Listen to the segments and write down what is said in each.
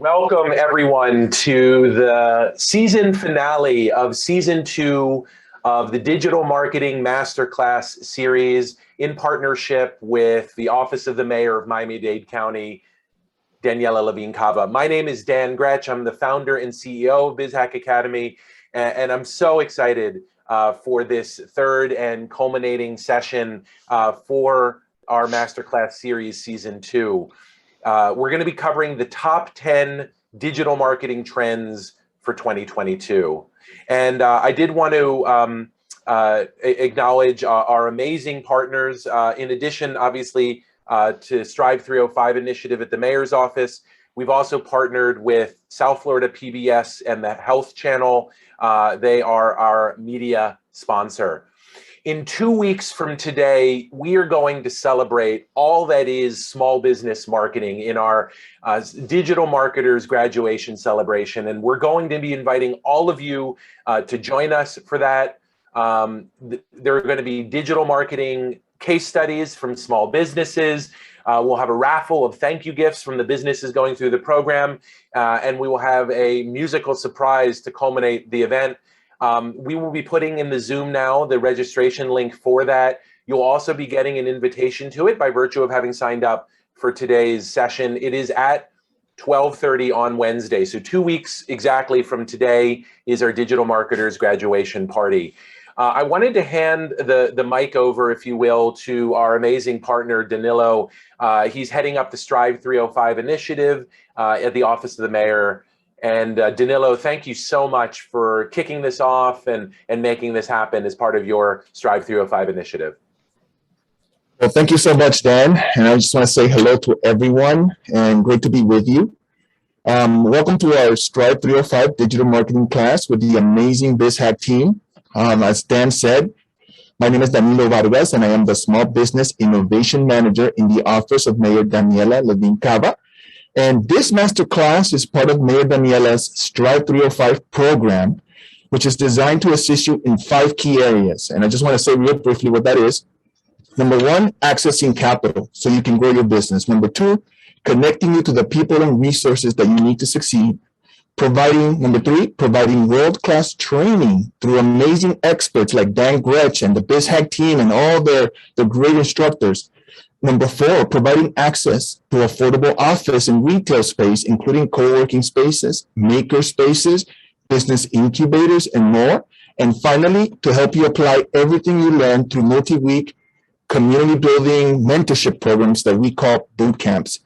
Welcome, everyone, to the season finale of season 2 of the Digital Marketing Masterclass series in partnership with the Office of the Mayor of Miami-Dade County, Daniela Levine-Cava. My name is Dan Gretsch. I'm the founder and CEO of BIZHACK Academy, and I'm so excited for this third and culminating session for our Masterclass series, season 2. We're going to be covering the top 10 digital marketing trends for 2022. And I did want to acknowledge our amazing partners. In addition, obviously, to Strive 305 initiative at the Mayor's Office, we've also partnered with South Florida PBS and the Health Channel. They are our media sponsor. In 2 weeks from today, we are going to celebrate all that is small business marketing in our Digital Marketers graduation celebration. And we're going to be inviting all of you to join us for that. There are going to be digital marketing case studies from small businesses. We'll have a raffle of thank you gifts from the businesses going through the program. And we will have a musical surprise to culminate the event. We will be putting in the Zoom now the registration link for that. You'll also be getting an invitation to it by virtue of having signed up for today's session. It is at 12:30 on Wednesday. So 2 weeks exactly from today is our Digital Marketers graduation party. I wanted to hand the mic over, if you will, to our amazing partner, Danilo. He's heading up the Strive 305 initiative at the Office of the Mayor. And Danilo, thank you so much for kicking this off and making this happen as part of your Strive 305 initiative. Well, thank you so much, Dan. And I just want to say hello to everyone and great to be with you. Welcome to our Strive 305 digital marketing class with the amazing BizHack team. As Dan said, my name is Danilo Vargas, and I am the Small Business Innovation Manager in the Office of Mayor Daniela Levine-Cava. And this masterclass is part of Mayor Daniela's Strive 305 program, which is designed to assist you in 5 key areas. And I just want to say real briefly what that is. Number 1, accessing capital so you can grow your business. Number 2, connecting you to the people and resources that you need to succeed. Number 3, providing world-class training through amazing experts like Dan Gretsch and the BizHack team and all the great instructors. Number 4, providing access to affordable office and retail space, including co-working spaces, maker spaces, business incubators, and more. And finally, to help you apply everything you learned through multi-week community building mentorship programs that we call boot camps.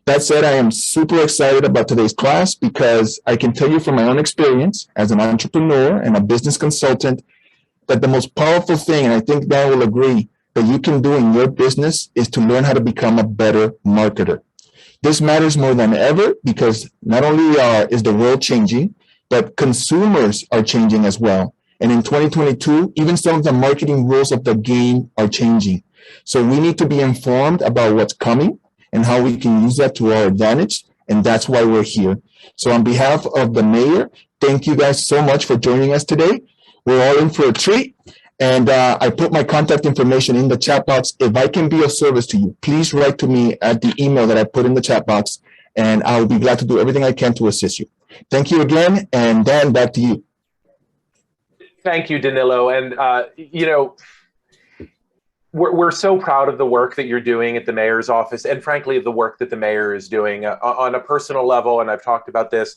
That said, I am super excited about today's class because I can tell you from my own experience as an entrepreneur and a business consultant that the most powerful thing, and I think Dan will agree, that you can do in your business is to learn how to become a better marketer. This matters more than ever because not only is the world changing, but consumers are changing as well. And in 2022, even some of the marketing rules of the game are changing. So we need to be informed about what's coming and how we can use that to our advantage. And that's why we're here. So on behalf of the mayor, thank you guys so much for joining us today. We're all in for a treat. And I put my contact information in the chat box. If I can be of service to you, please write to me at the email that I put in the chat box, and I will be glad to do everything I can to assist you. Thank you again, and Dan, back to you. Thank you, Danilo. And, we're so proud of the work that you're doing at the Mayor's Office, and frankly, of the work that the Mayor is doing on a personal level, and I've talked about this.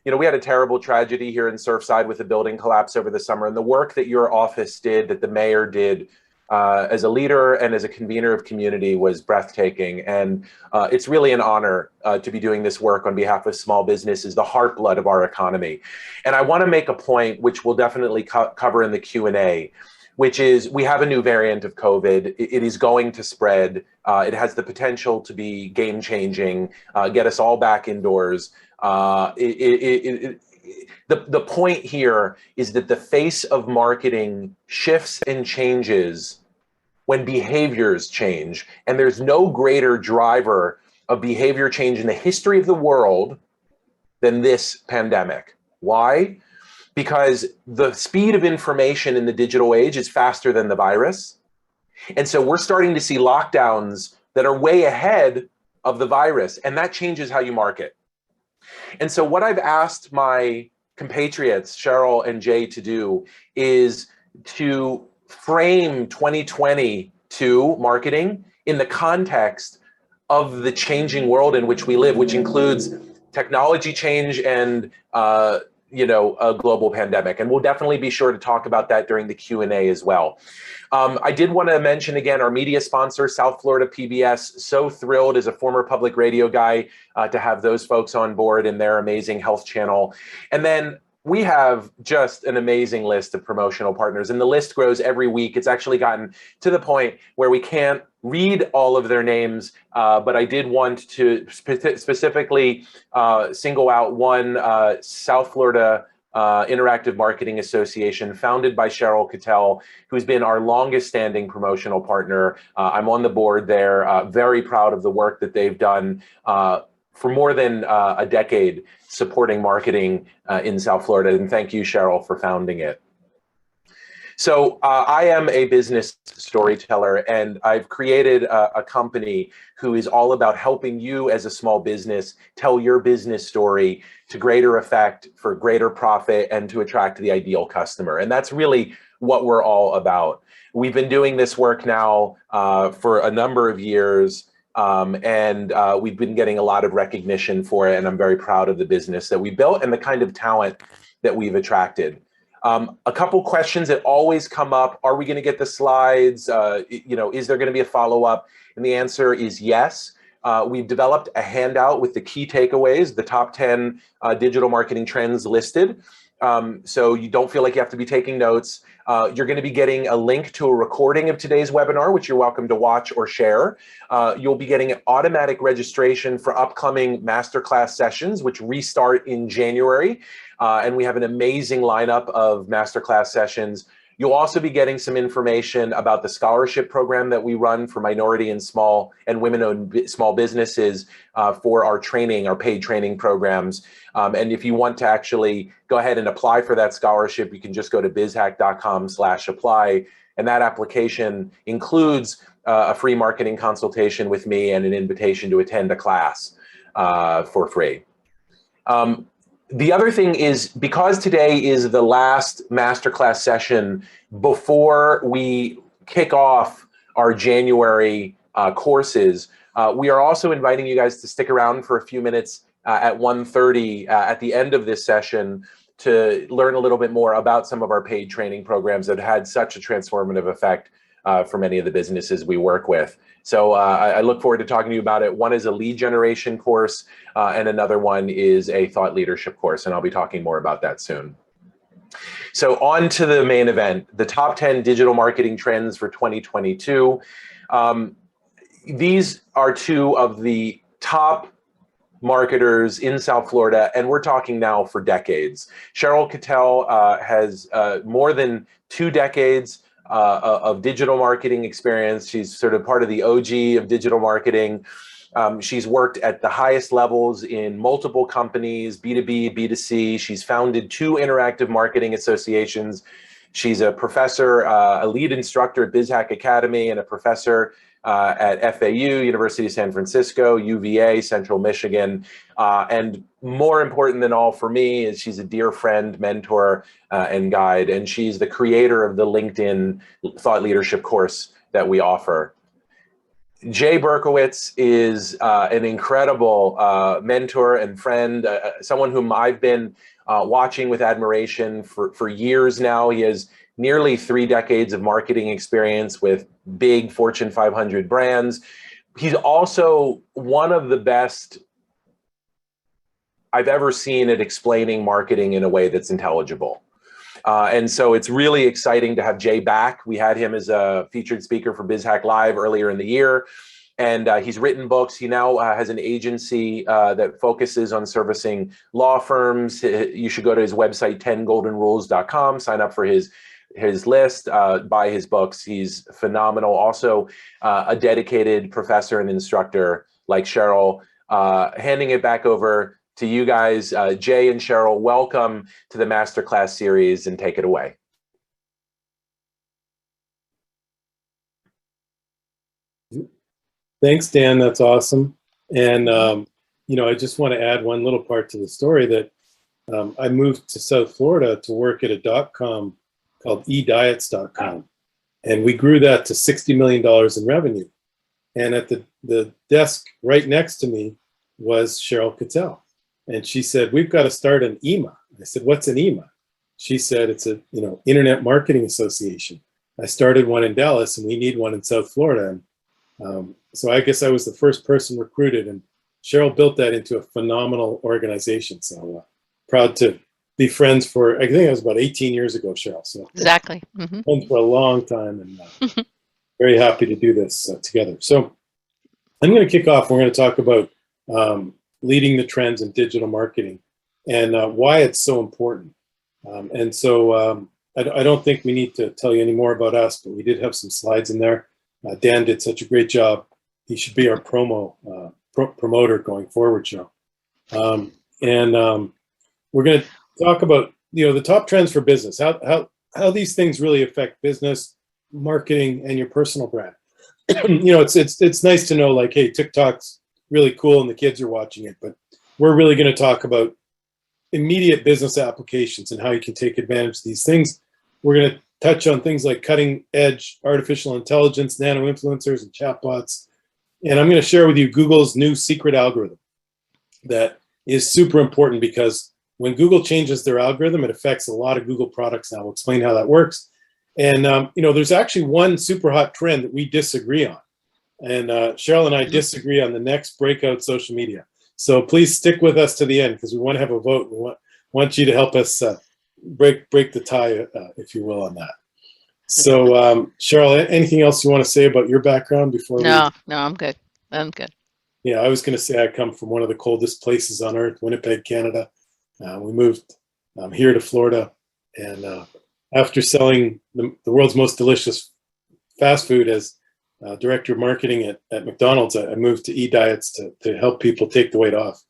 We had a terrible tragedy here in Surfside with a building collapse over the summer, and the work that your office did, that the mayor did as a leader and as a convener of community was breathtaking. And it's really an honor to be doing this work on behalf of small businesses, the heart blood of our economy. And I want to make a point, which we'll definitely cover in the Q&A, which is we have a new variant of COVID. It is going to spread. It has the potential to be game-changing, get us all back indoors. The point here is that the face of marketing shifts and changes when behaviors change. And there's no greater driver of behavior change in the history of the world than this pandemic. Why? Because the speed of information in the digital age is faster than the virus. And so we're starting to see lockdowns that are way ahead of the virus, and that changes how you market. And so what I've asked my compatriots, Cheryl and Jay, to do is to frame 2022 marketing in the context of the changing world in which we live, which includes technology change and a global pandemic. And we'll definitely be sure to talk about that during the Q&A as well. I did want to mention again our media sponsor, South Florida PBS. So thrilled as a former public radio guy to have those folks on board in their amazing health channel. And then we have just an amazing list of promotional partners, and the list grows every week. It's actually gotten to the point where we can't read all of their names, but I did want to specifically single out one South Florida Interactive Marketing Association, founded by Cheryl Cattell, who's been our longest standing promotional partner. I'm on the board there, very proud of the work that they've done for more than a decade supporting marketing in South Florida. And thank you, Cheryl, for founding it. So I am a business storyteller, and I've created a company who is all about helping you as a small business tell your business story to greater effect, for greater profit, and to attract the ideal customer. And that's really what we're all about. We've been doing this work now for a number of years, and we've been getting a lot of recognition for it, and I'm very proud of the business that we built and the kind of talent that we've attracted. A couple questions that always come up: are we going to get the slides? Is there going to be a follow-up? And the answer is yes. We've developed a handout with the key takeaways, the top 10 digital marketing trends listed. So you don't feel like you have to be taking notes. You're going to be getting a link to a recording of today's webinar, which you're welcome to watch or share. You'll be getting an automatic registration for upcoming masterclass sessions, which restart in January. And we have an amazing lineup of masterclass sessions. You'll also be getting some information about the scholarship program that we run for minority and small and women-owned small businesses for our training, our paid training programs. And if you want to actually go ahead and apply for that scholarship, you can just go to bizhack.com/apply. And that application includes a free marketing consultation with me and an invitation to attend a class for free. The other thing is, because today is the last masterclass session before we kick off our January courses, we are also inviting you guys to stick around for a few minutes at 1:30 at the end of this session to learn a little bit more about some of our paid training programs that had such a transformative effect for many of the businesses we work with. So I look forward to talking to you about it. One is a lead generation course, and another one is a thought leadership course, and I'll be talking more about that soon. So on to the main event, the top 10 digital marketing trends for 2022. These are two of the top marketers in South Florida, and we're talking now for decades. Cheryl Cattell has more than 2 decades of digital marketing experience. She's sort of part of the OG of digital marketing. She's worked at the highest levels in multiple companies, B2B, B2C. She's founded 2 interactive marketing associations. She's a professor, a lead instructor at BIZHACK Academy, and a professor at FAU, University of San Francisco, UVA, Central Michigan. And more important than all for me is she's a dear friend, mentor, and guide. And she's the creator of the LinkedIn Thought Leadership course that we offer. Jay Berkowitz is an incredible mentor and friend, someone whom I've been watching with admiration for years now. He has nearly 3 decades of marketing experience with big Fortune 500 brands. He's also one of the best I've ever seen at explaining marketing in a way that's intelligible. And so it's really exciting to have Jay back. We had him as a featured speaker for BizHack Live earlier in the year. And he's written books. He now has an agency that focuses on servicing law firms. You should go to his website, 10goldenrules.com, sign up for his list, buy his books. He's phenomenal. Also a dedicated professor and instructor like Cheryl. Handing it back over to you guys, Jay and Cheryl, welcome to the Masterclass series, and take it away. Thanks, Dan. That's awesome. And I just want to add one little part to the story that I moved to South Florida to work at a .com called ediets.com. And we grew that to $60 million in revenue. And at the desk right next to me was Cheryl Cattell. And she said, we've got to start an EMA. I said, what's an EMA? She said, it's a Internet Marketing Association. I started one in Dallas, and we need one in South Florida. And so I guess I was the first person recruited, and Cheryl built that into a phenomenal organization. So proud to be friends for, I think it was about 18 years ago, Cheryl. So Exactly. friends for a long time, and very happy to do this together. So I'm going to kick off. We're going to talk about leading the trends in digital marketing and why it's so important. And so I don't think we need to tell you any more about us, but we did have some slides in there. Dan did such a great job. He should be our promoter going forward, Cheryl. We're going to talk about the top trends for business, how these things really affect business, marketing, and your personal brand. It's nice to know, like, hey, TikTok's really cool and the kids are watching it, but we're really going to talk about immediate business applications and how you can take advantage of these things. We're going to touch on things like cutting edge artificial intelligence, nano influencers, and chatbots. And I'm going to share with you Google's new secret algorithm that is super important, because when Google changes their algorithm, it affects a lot of Google products now. We'll explain how that works. And, there's actually one super hot trend that we disagree on. And Cheryl and I disagree on the next breakout social media. So please stick with us to the end, because we want to have a vote. We want you to help us break the tie, if you will, on that. So Cheryl, anything else you want to say about your background before No, I'm good. I'm good. Yeah, I was going to say I come from one of the coldest places on earth, Winnipeg, Canada. We moved here to Florida, and after selling the world's most delicious fast food as director of marketing at McDonald's, I moved to eDiets to help people take the weight off.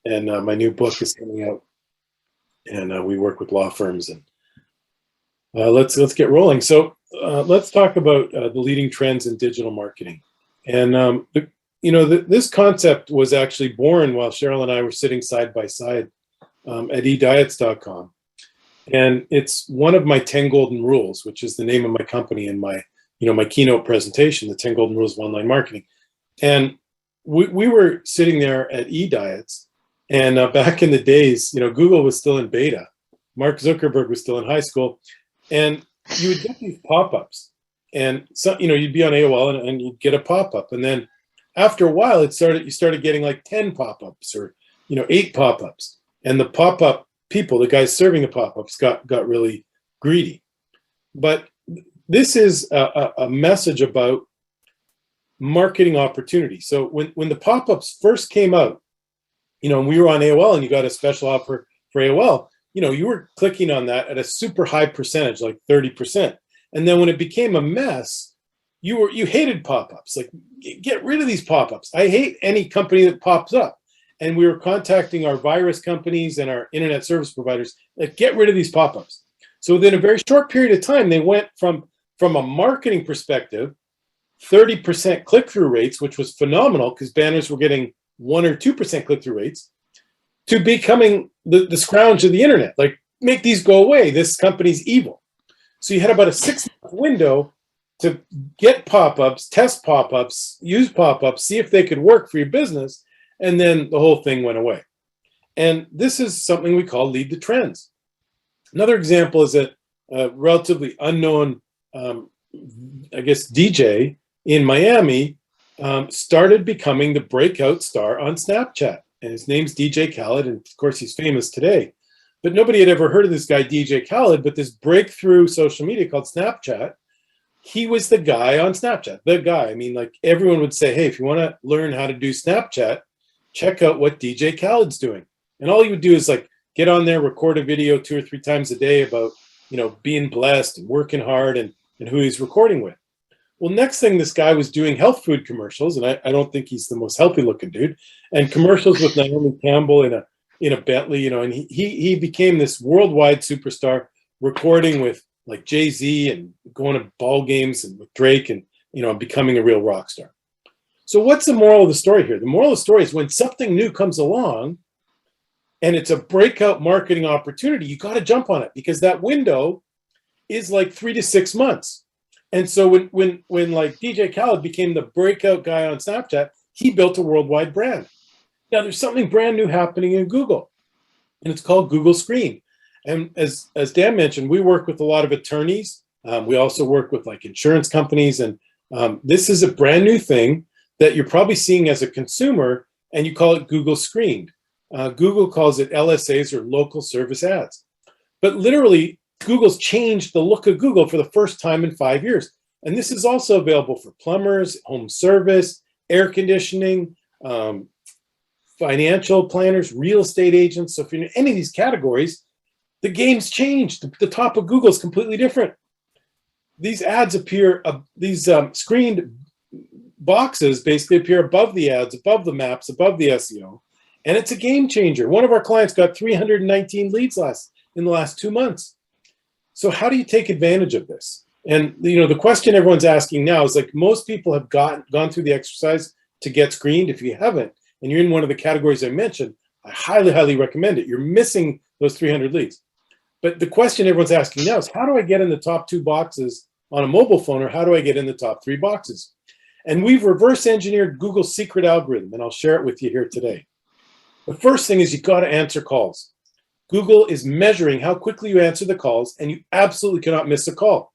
And my new book is coming out, and we work with law firms. And let's get rolling. So let's talk about the leading trends in digital marketing. And this concept was actually born while Cheryl and I were sitting side by side at ediets.com. And it's one of my 10 golden rules, which is the name of my company in my keynote presentation, the 10 golden rules of online marketing. And we were sitting there at eDiets, and back in the days, Google was still in beta. Mark Zuckerberg was still in high school, and you would get these pop-ups. And so, you'd be on AOL and you'd get a pop-up. And then after a while, you started getting like 10 pop-ups or, 8 pop-ups. And the pop-up people, the guys serving the pop-ups, got really greedy. But this is a message about marketing opportunity. So when the pop-ups first came out, and we were on AOL and you got a special offer for AOL, you were clicking on that at a super high percentage, like 30%. And then when it became a mess, you hated pop-ups. Like, get rid of these pop-ups. I hate any company that pops up. And we were contacting our virus companies and our internet service providers, like, get rid of these pop-ups. So within a very short period of time, they went from a marketing perspective, 30% click-through rates, which was phenomenal because banners were getting 1 or 2% click-through rates, to becoming the scrounge of the internet. Like, make these go away. This company's evil. So you had about a 6-month window to get pop-ups, test pop-ups, use pop-ups, see if they could work for your business, and then the whole thing went away. And this is something we call lead the trends. Another example is that a relatively unknown, DJ in Miami started becoming the breakout star on Snapchat. And his name's DJ Khaled, and of course he's famous today. But nobody had ever heard of this guy, DJ Khaled, but this breakthrough social media called Snapchat, he was the guy on Snapchat, the guy. I mean, like, everyone would say, hey, if you want to learn how to do Snapchat, check out what DJ Khaled's doing. And all he would do is, like, get on there, record a video 2 or 3 times a day about, being blessed and working hard and who he's recording with. Well, next thing, this guy was doing health food commercials, and I don't think he's the most healthy looking dude, and commercials with Naomi Campbell in a Bentley, and he became this worldwide superstar, recording with like Jay-Z and going to ball games and with Drake and becoming a real rock star. So what's the moral of the story here? The moral of the story is when something new comes along and it's a breakout marketing opportunity, you got to jump on it, because that window is like 3 to 6 months. And so when like DJ Khaled became the breakout guy on Snapchat, he built a worldwide brand. Now there's something brand new happening in Google, and it's called Google Screen. And as Dan mentioned, we work with a lot of attorneys. We also work with like insurance companies, and this is a brand new thing that you're probably seeing as a consumer, and you call it Google Screened. Google calls it LSAs, or local service ads. But literally, Google's changed the look of Google for the first time in 5 years. And this is also available for plumbers, home service, air conditioning, financial planners, real estate agents. So if you're in any of these categories, the game's changed. The top of Google is completely different. These ads appear, these screened boxes basically appear above the ads, above the maps, above the SEO. And it's a game changer. One of our clients got 319 leads in the last 2 months. So how do you take advantage of this? And the question everyone's asking now is, like, most people have gone through the exercise to get screened. If you haven't, and you're in one of the categories I mentioned, I highly, highly recommend it. You're missing those 300 leads. But the question everyone's asking now is, how do I get in the top 2 boxes on a mobile phone, or how do I get in the top 3 boxes? And we've reverse engineered Google's secret algorithm, and I'll share it with you here today. The first thing is, you got to answer calls. Google is measuring how quickly you answer the calls, and you absolutely cannot miss a call.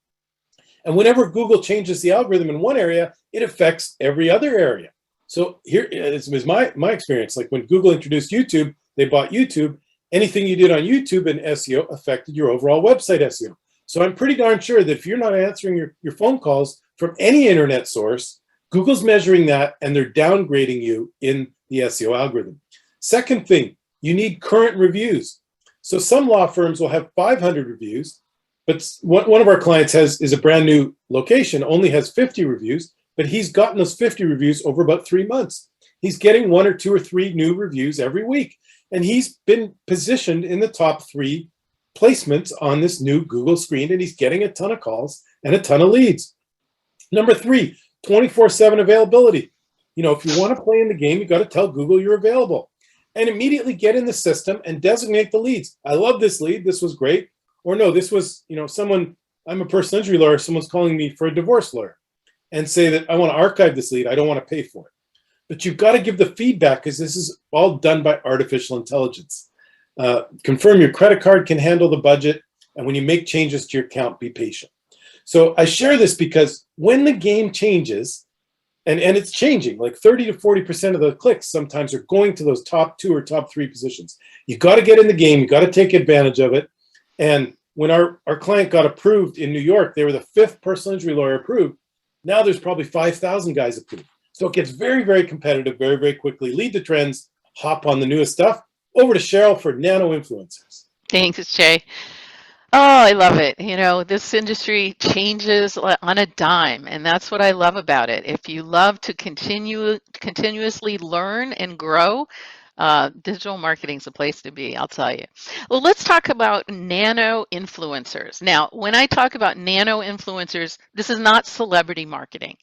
And whenever Google changes the algorithm in one area, it affects every other area. So here is my experience. Like when Google introduced YouTube, they bought YouTube. Anything you did on YouTube and SEO affected your overall website SEO. So I'm pretty darn sure that if you're not answering your phone calls from any internet source, Google's measuring that, and they're downgrading you in the SEO algorithm. Second thing, you need current reviews. So some law firms will have 500 reviews, but one of our clients is a brand new location, only has 50 reviews, but he's gotten those 50 reviews over about 3 months. He's getting 1 or 2 or 3 new reviews every week, and he's been positioned in the top 3 placements on this new Google Screen, and he's getting a ton of calls and a ton of leads. Number 3, 24/7 availability. If you want to play in the game, you got to tell Google you're available, and immediately get in the system and designate the leads. I love this lead. This was great. Or no, this was, someone, I'm a personal injury lawyer. Someone's calling me for a divorce lawyer, and say that I want to archive this lead. I don't want to pay for it. But you've got to give the feedback, because this is all done by artificial intelligence. Confirm your credit card can handle the budget. And when you make changes to your account, be patient. So I share this because when the game changes, and it's changing, like 30 to 40% of the clicks sometimes are going to those top 2 or top 3 positions. You got to get in the game. You got to take advantage of it. And when our client got approved in New York, they were the 5th personal injury lawyer approved. Now there's probably 5,000 guys approved. So it gets very, very competitive very, very quickly. Lead the trends, hop on the newest stuff. Over to Cheryl for Nano Influencers. Thanks, Jay. Oh, I love it. This industry changes on a dime, and that's what I love about it. If you love to continuously learn and grow, digital marketing is a place to be, I'll tell you. Well, let's talk about nano influencers. Now, when I talk about nano influencers, this is not celebrity marketing.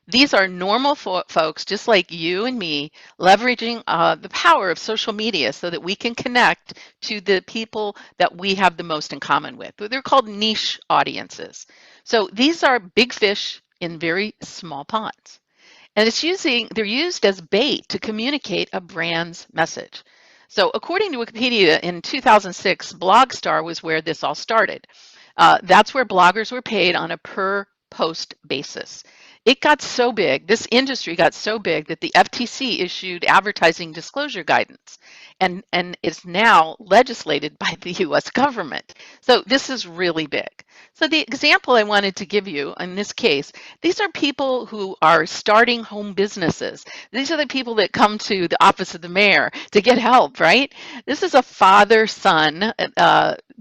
These are normal folks just like you and me, leveraging the power of social media so that we can connect to the people that we have the most in common with. They're called niche audiences. So these are big fish in very small ponds. And they're used as bait to communicate a brand's message. So according to Wikipedia, in 2006, Blogstar was where this all started. That's where bloggers were paid on a per post basis. It got so big, this industry got so big that the FTC issued advertising disclosure guidance, and it's now legislated by the US government. So this is really big. So the example I wanted to give you in this case, these are people who are starting home businesses. These are the people that come to the office of the mayor to get help, right? This is a father-son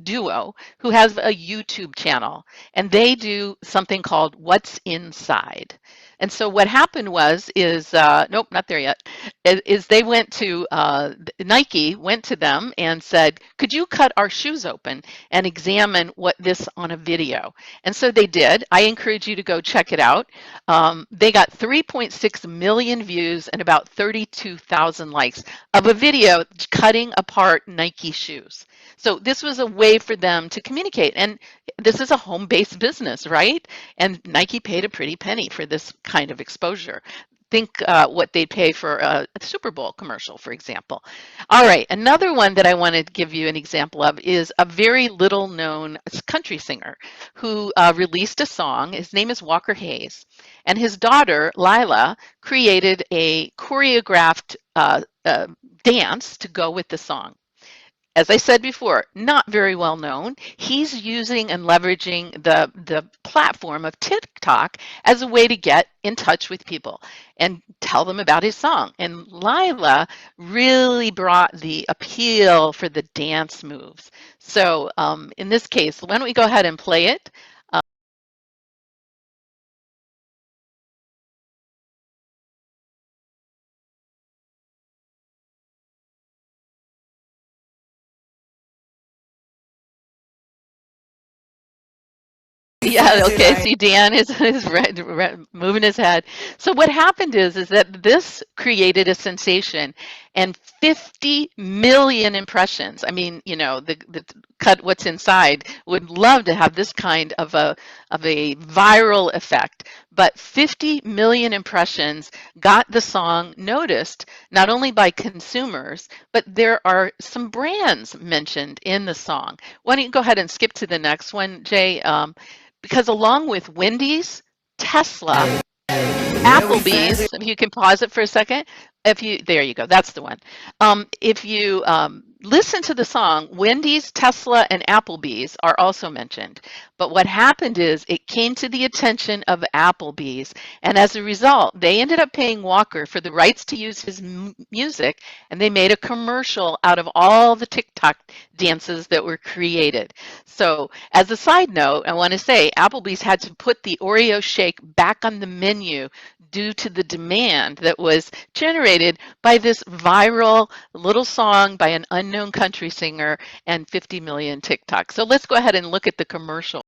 duo who has a YouTube channel, and they do something called What's Inside. And so what happened is nope, not there yet, is they went to, Nike went to them and said, could you cut our shoes open and examine what this on a video? And so they did. I encourage you to go check it out. They got 3.6 million views and about 32,000 likes of a video cutting apart Nike shoes. So this was a way for them to communicate. And this is a home-based business, right? And Nike paid a pretty penny for this kind of exposure. Think what they'd pay for a Super Bowl commercial, for example. All right, another one that I want to give you an example of is a very little known country singer who released a song. His name is Walker Hayes. And his daughter, Lila, created a choreographed dance to go with the song. As I said before, not very well known. He's using and leveraging the platform of TikTok as a way to get in touch with people and tell them about his song. And Lila really brought the appeal for the dance moves. So in this case, why don't we go ahead and play it? Yeah, okay, see Dan is moving his head. So what happened is that this created a sensation and 50 million impressions. I mean, you know, the cut what's inside would love to have this kind of a viral effect. But 50 million impressions got the song noticed, not only by consumers, but there are some brands mentioned in the song. Why don't you go ahead and skip to the next one, Jay? Because along with Wendy's, Tesla, Applebee's, if you can pause it for a second, there you go, that's the one. If you listen to the song, Wendy's, Tesla, and Applebee's are also mentioned. But what happened is it came to the attention of Applebee's, and as a result, they ended up paying Walker for the rights to use his music, and they made a commercial out of all the TikTok dances that were created. So as a side note, I want to say Applebee's had to put the Oreo shake back on the menu due to the demand that was generated by this viral little song by an unknown country singer and 50 million TikTok. So let's go ahead and look at the commercial.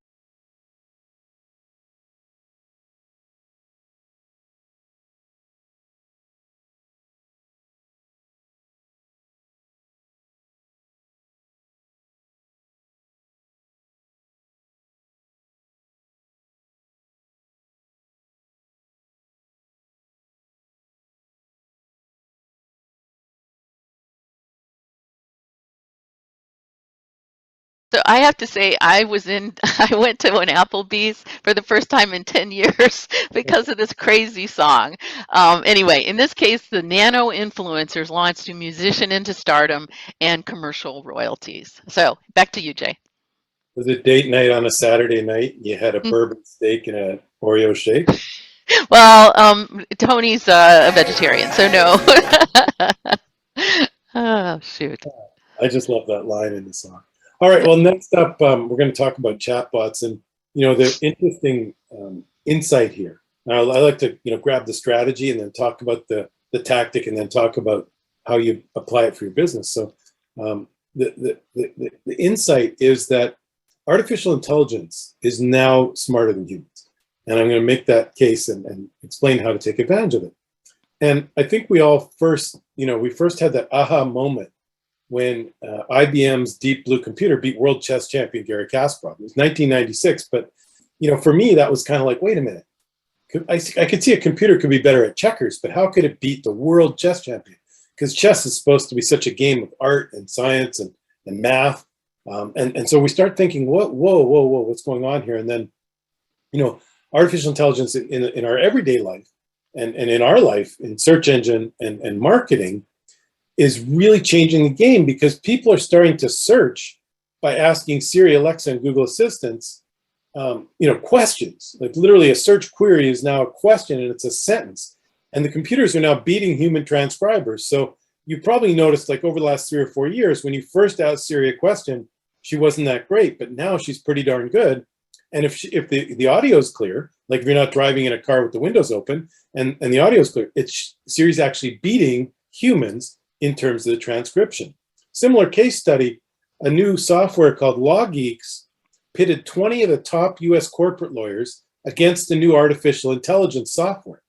So I have to say, I went to an Applebee's for the first time in 10 years because of this crazy song. Anyway, in this case, the Nano Influencers launched a musician into stardom and commercial royalties. So back to you, Jay. Was it date night on a Saturday night? You had a bourbon steak and an Oreo shake? Well, Tony's a vegetarian, so no. Oh, shoot. I just love that line in the song. All right, well, next up, we're going to talk about chatbots and, you know, the interesting insight here. Now, I like to, you know, grab the strategy and then talk about the tactic and then talk about how you apply it for your business. So the insight is that artificial intelligence is now smarter than humans. And I'm going to make that case and explain how to take advantage of it. And I think we all first had that aha moment when IBM's Deep Blue computer beat world chess champion Garry Kasparov. It was 1996, but you know, for me, that was kind of like, wait a minute. I could see a computer could be better at checkers, but how could it beat the world chess champion? Because chess is supposed to be such a game of art and science and math. And so we start thinking, whoa, what's going on here? And then, you know, artificial intelligence in our everyday life and in our life, in search engine and marketing, is really changing the game because people are starting to search by asking Siri, Alexa, and Google Assistants, you know, questions. Like literally a search query is now a question and it's a sentence. And the computers are now beating human transcribers. So you probably noticed like over the last 3 or 4 years, when you first asked Siri a question, she wasn't that great, but now she's pretty darn good. And if the audio is clear, like if you're not driving in a car with the windows open and the audio is clear, Siri's actually beating humans in terms of the transcription. Similar case study, a new software called LawGeeks pitted 20 of the top US corporate lawyers against the new artificial intelligence software.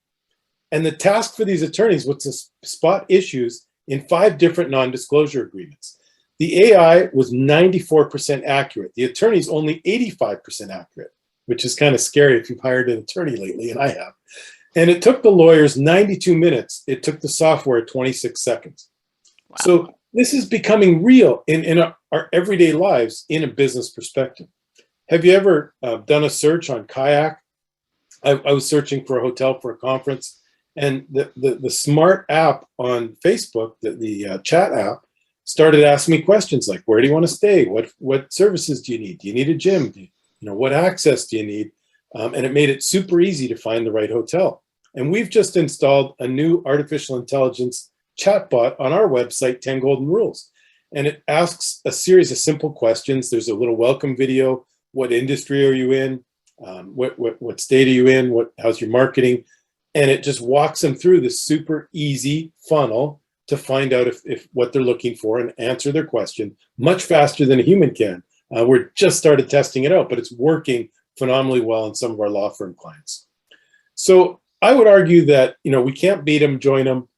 And the task for these attorneys was to spot issues in 5 different non-disclosure agreements. The AI was 94% accurate. The attorney's only 85% accurate, which is kind of scary if you've hired an attorney lately, and I have. And it took the lawyers 92 minutes. It took the software 26 seconds. Wow. So this is becoming real in our everyday lives in a business perspective. Have you ever done a search on Kayak? I was searching for a hotel for a conference, and the smart app on Facebook, the chat app, started asking me questions like, where do you want to stay? What services do you need? Do you need a gym? What access do you need? And it made it super easy to find the right hotel. And we've just installed a new artificial intelligence chatbot on our website, 10 Golden Rules. And it asks a series of simple questions. There's a little welcome video. What industry are you in? What state are you in? How's your marketing? And it just walks them through this super easy funnel to find out if what they're looking for and answer their question much faster than a human can. We're just started testing it out, but it's working phenomenally well in some of our law firm clients. So I would argue that we can't beat them, join them.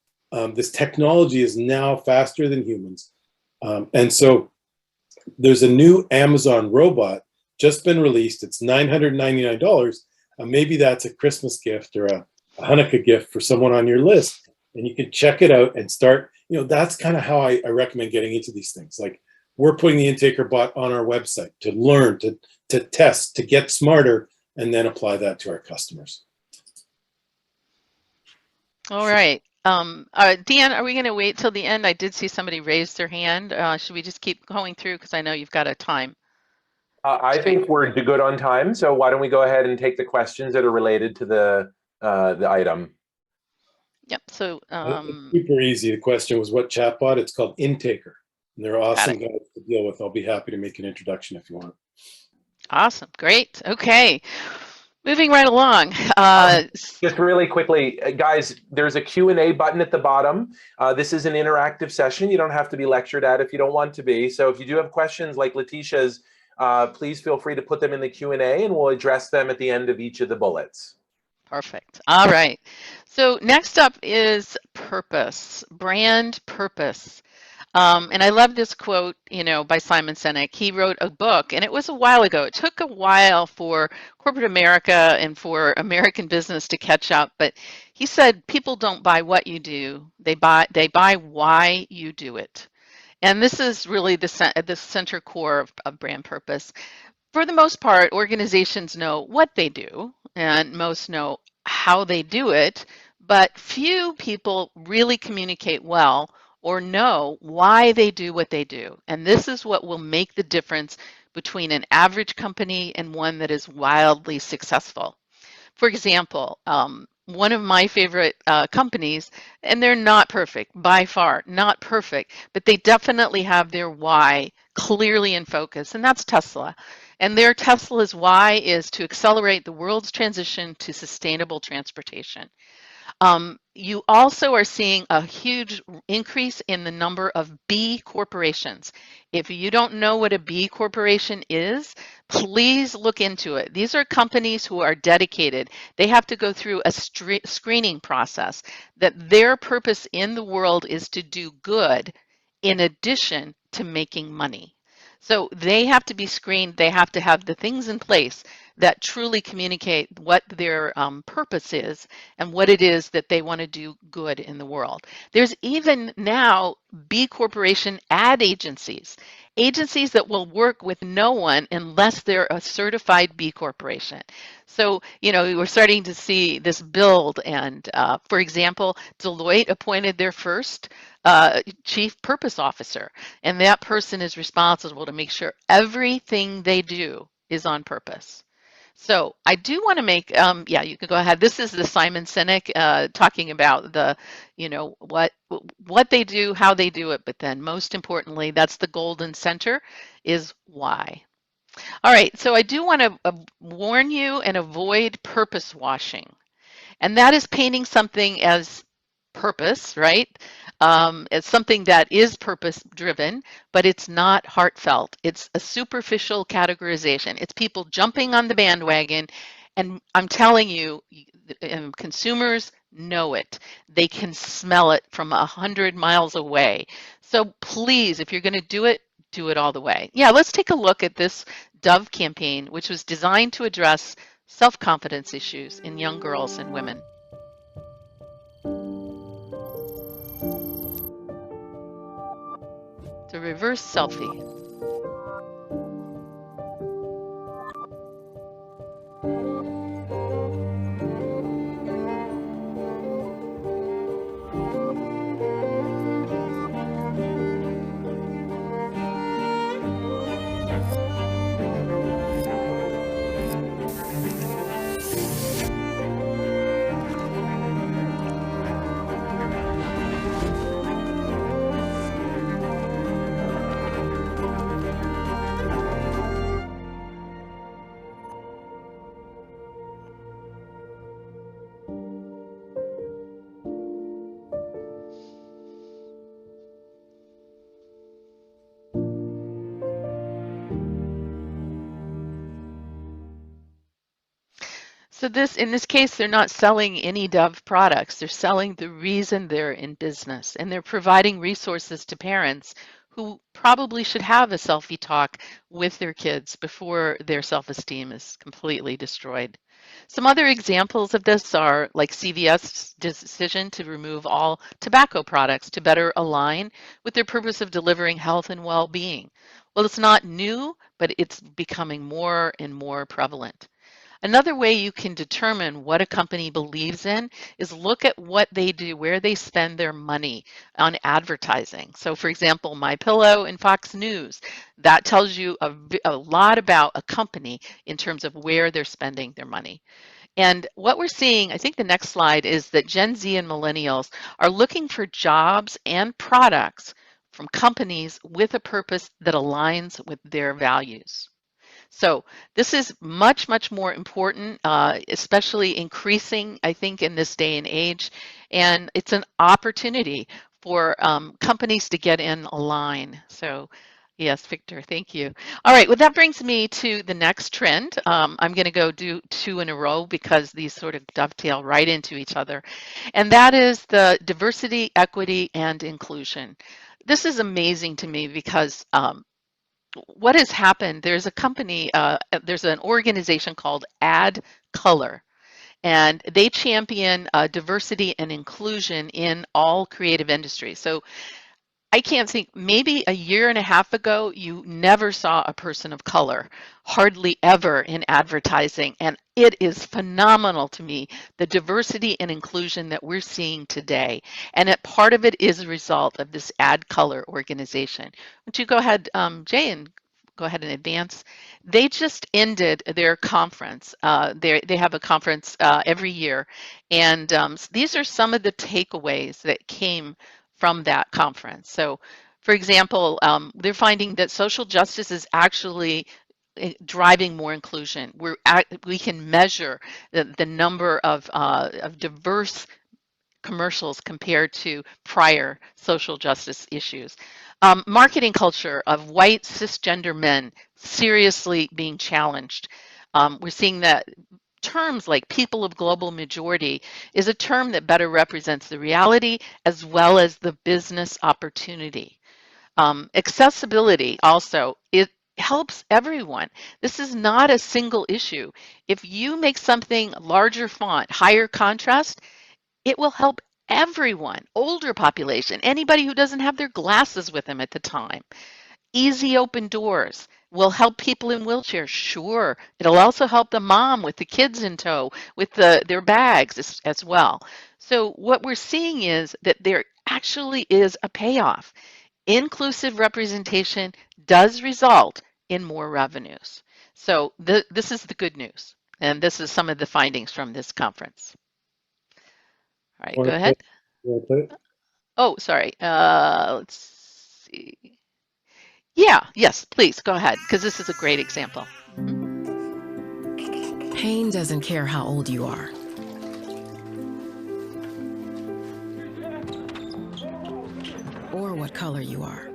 This technology is now faster than humans. And so there's a new Amazon robot just been released. It's $999. Maybe that's a Christmas gift or a Hanukkah gift for someone on your list. And you can check it out and start, that's kind of how I recommend getting into these things. Like we're putting the Intaker bot on our website to learn, to test, to get smarter, and then apply that to our customers. All right. Dan, are we going to wait till the end? I did see somebody raise their hand. Should we just keep going through? Because I know you've got a time. I think we're good on time. So why don't we go ahead and take the questions that are related to the item. Yep. So super easy. The question was what chatbot? It's called Intaker, and they're awesome guys to deal with. I'll be happy to make an introduction if you want. Awesome. Great. Okay. Moving right along. Just really quickly, guys, there's a Q&A button at the bottom. This is an interactive session. You don't have to be lectured at if you don't want to be. So if you do have questions like Letitia's, please feel free to put them in the Q&A and we'll address them at the end of each of the bullets. Perfect. All right. So next up is purpose, brand purpose. And I love this quote, by Simon Sinek. He wrote a book, and it was a while ago. It took a while for corporate America and for American business to catch up. But he said, people don't buy what you do. They buy why you do it. And this is really the center core of brand purpose. For the most part, organizations know what they do, and most know how they do it, but few people really communicate well or know why they do what they do. And this is what will make the difference between an average company and one that is wildly successful. For example, one of my favorite companies, and they're not perfect, by far, not perfect, but they definitely have their why clearly in focus, and that's Tesla. And their Tesla's why is to accelerate the world's transition to sustainable transportation. You also are seeing a huge increase in the number of B corporations. If you don't know what a B corporation is, please look into it. These are companies who are dedicated. They have to go through a screening process that their purpose in the world is to do good in addition to making money. So they have to be screened. They have to have the things in place that truly communicate what their purpose is and what it is that they want to do good in the world. There's even now B Corporation ad agencies, agencies that will work with no one unless they're a certified B Corporation. So, we're starting to see this build, and for example, Deloitte appointed their first chief purpose officer, and that person is responsible to make sure everything they do is on purpose. So I do want to make, yeah, you can go ahead. This is the Simon Sinek talking about the, what they do, how they do it, but then most importantly, that's the golden center is why. All right, so I do want to warn you and avoid purpose washing. And that is painting something as purpose, right? It's something that is purpose driven, but it's not heartfelt. It's a superficial categorization. It's people jumping on the bandwagon. And I'm telling you, consumers know it. They can smell it from 100 miles away. So please, if you're going to do it all the way. Yeah, let's take a look at this Dove campaign, which was designed to address self-confidence issues in young girls and women. The reverse selfie. So in this case, they're not selling any Dove products. They're selling the reason they're in business, and they're providing resources to parents who probably should have a selfie talk with their kids before their self-esteem is completely destroyed. Some other examples of this are like CVS's decision to remove all tobacco products to better align with their purpose of delivering health and well-being. Well, it's not new, but it's becoming more and more prevalent. Another way you can determine what a company believes in is look at what they do, where they spend their money on advertising. So for example, My Pillow and Fox News, that tells you a lot about a company in terms of where they're spending their money. And what we're seeing, I think the next slide, is that Gen Z and millennials are looking for jobs and products from companies with a purpose that aligns with their values. So this is much, much more important, especially increasing, I think, in this day and age. And it's an opportunity for companies to get in line. So yes, Victor, thank you. All right, well, that brings me to the next trend. I'm going to go do two in a row because these sort of dovetail right into each other. And that is the diversity, equity, and inclusion. This is amazing to me because what has happened, there's a company, there's an organization called Add Color, and they champion diversity and inclusion in all creative industries. So I can't think, maybe a year and a half ago, you never saw a person of color, hardly ever in advertising. And it is phenomenal to me, the diversity and inclusion that we're seeing today. And that part of it is a result of this Add Color organization. Would you go ahead, Jay, and go ahead and advance? They just ended their conference. They have a conference every year. And these are some of the takeaways that came from that conference. So, for example, they're finding that social justice is actually driving more inclusion. We can measure the number of diverse commercials compared to prior social justice issues. Marketing culture of white cisgender men seriously being challenged. We're seeing that terms like people of global majority is a term that better represents the reality as well as the business opportunity. Accessibility also, it helps everyone. This is not a single issue. If you make something larger font, higher contrast, it will help everyone, older population, anybody who doesn't have their glasses with them at the time. Easy open doors will help people in wheelchairs, sure. It'll also help the mom with the kids in tow, with their bags as well. So what we're seeing is that there actually is a payoff. Inclusive representation does result in more revenues. So this is the good news. And this is some of the findings from this conference. All right, go ahead. You want to play it? Oh, sorry. Let's see. Yes, please go ahead, because this is a great example. Pain doesn't care how old you are. Or what color you are.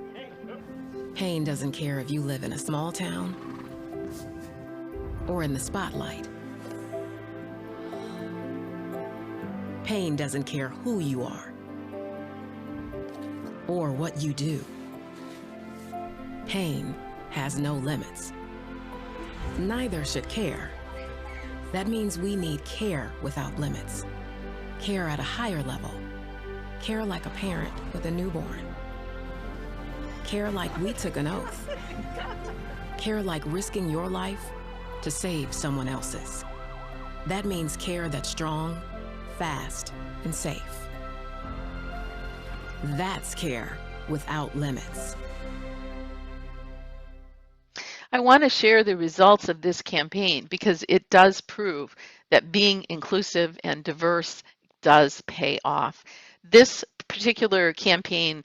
Pain doesn't care if you live in a small town or in the spotlight. Pain doesn't care who you are or what you do. Pain has no limits. Neither should care. That means we need care without limits. Care at a higher level. Care like a parent with a newborn. Care like we took an oath. Care like risking your life to save someone else's. That means care that's strong, fast, and safe. That's care without limits. I want to share the results of this campaign because it does prove that being inclusive and diverse does pay off. This particular campaign,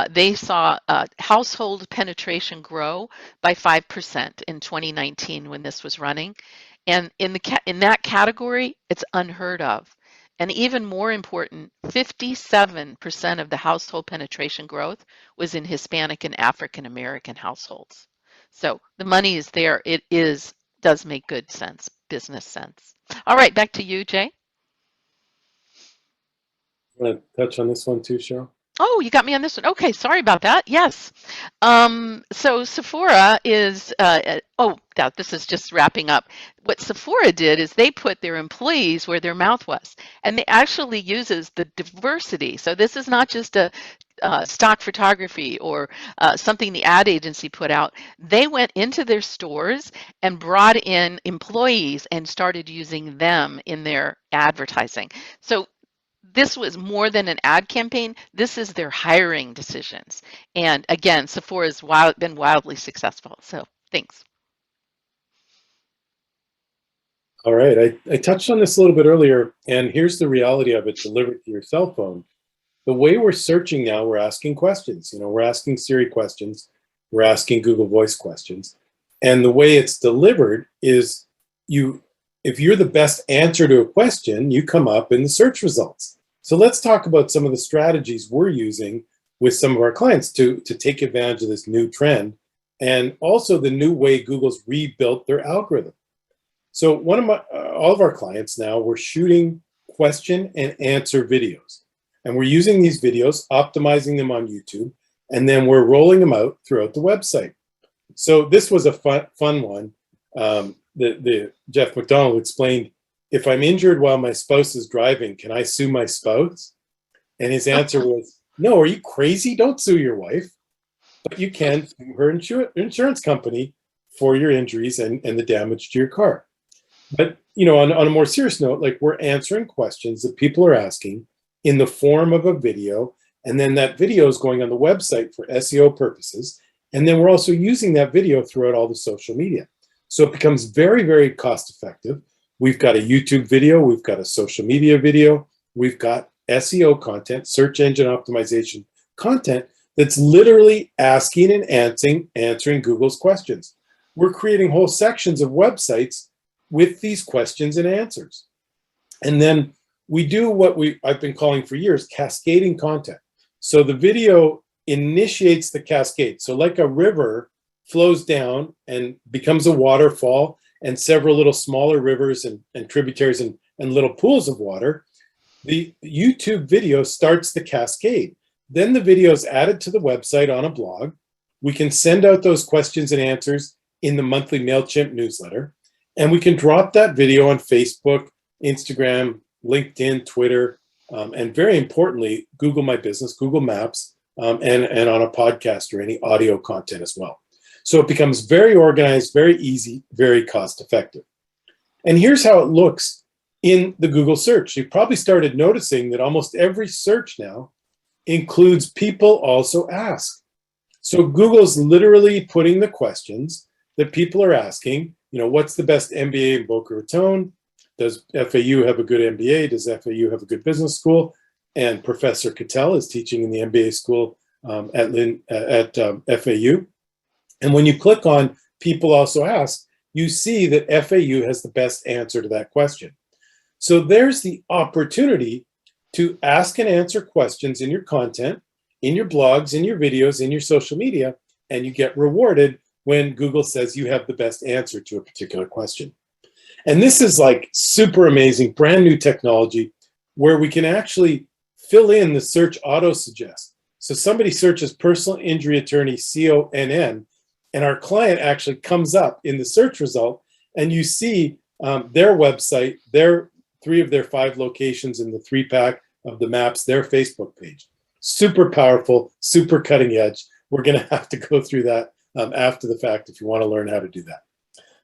they saw household penetration grow by 5% in 2019 when this was running. And in that category, it's unheard of. And even more important, 57% of the household penetration growth was in Hispanic and African American households. So the money is there. It does make good sense, business sense. All right, back to you, Jay. Want to touch on this one too, Cheryl? Oh, you got me on this one. Okay, sorry about that. Yes. So Sephora is, this is just wrapping up. What Sephora did is they put their employees where their mouth was, and they actually uses the diversity. So this is not just a stock photography or something the ad agency put out. They went into their stores and brought in employees and started using them in their advertising. So this was more than an ad campaign. This is their hiring decisions. And again, Sephora's been wildly successful. So thanks. All right, I touched on this a little bit earlier, and here's the reality of it delivered to your cell phone. The way we're searching now, we're asking questions. We're asking Siri questions. We're asking Google Voice questions. And the way it's delivered is if you're the best answer to a question, you come up in the search results. So let's talk about some of the strategies we're using with some of our clients to take advantage of this new trend, and also the new way Google's rebuilt their algorithm. So all of our clients now, we're shooting question and answer videos, and we're using these videos, optimizing them on YouTube, and then we're rolling them out throughout the website. So this was a fun one. Jeff McDonald explained, if I'm injured while my spouse is driving, can I sue my spouse? And his answer was, no, are you crazy? Don't sue your wife. But you can sue her insurance company for your injuries and the damage to your car. But, on a more serious note, like, we're answering questions that people are asking in the form of a video, and then that video is going on the website for SEO purposes. And then we're also using that video throughout all the social media. So it becomes very, very cost effective. We've got a YouTube video, we've got a social media video, we've got SEO content, search engine optimization content that's literally asking and answering Google's questions. We're creating whole sections of websites with these questions and answers. And then we do what I've been calling for years, cascading content. So the video initiates the cascade. So like a river flows down and becomes a waterfall, and several little smaller rivers and tributaries and little pools of water, the YouTube video starts the cascade. Then the video is added to the website on a blog. We can send out those questions and answers in the monthly MailChimp newsletter. And we can drop that video on Facebook, Instagram, LinkedIn, Twitter, and very importantly, Google My Business, Google Maps, and on a podcast or any audio content as well. So it becomes very organized, very easy, very cost effective. And here's how it looks in the Google search. You probably started noticing that almost every search now includes people also ask. So Google's literally putting the questions that people are asking. What's the best MBA in Boca Raton? Does FAU have a good MBA? Does FAU have a good business school? And Professor Cattell is teaching in the MBA school at FAU. And when you click on people also ask, you see that FAU has the best answer to that question. So there's the opportunity to ask and answer questions in your content, in your blogs, in your videos, in your social media, and you get rewarded when Google says you have the best answer to a particular question. And this is like super amazing, brand new technology where we can actually fill in the search auto suggest. So somebody searches personal injury attorney, CONN, and our client actually comes up in the search result, and you see their website, their 3 of their 5 locations in the 3-pack of the maps, their Facebook page. Super powerful, super cutting edge. We're going to have to go through that after the fact if you want to learn how to do that.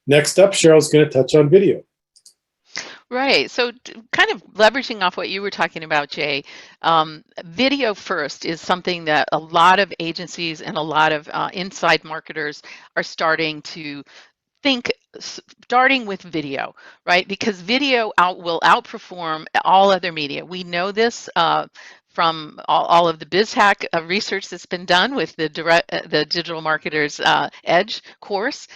Next up, Cheryl's going to touch on video. Right. So kind of leveraging off what you were talking about, Jay, video first is something that a lot of agencies and a lot of inside marketers are starting to think, starting with video, right? Because video will outperform all other media. We know this from all of the BIZHACK research that's been done with the Digital Marketers Edge course.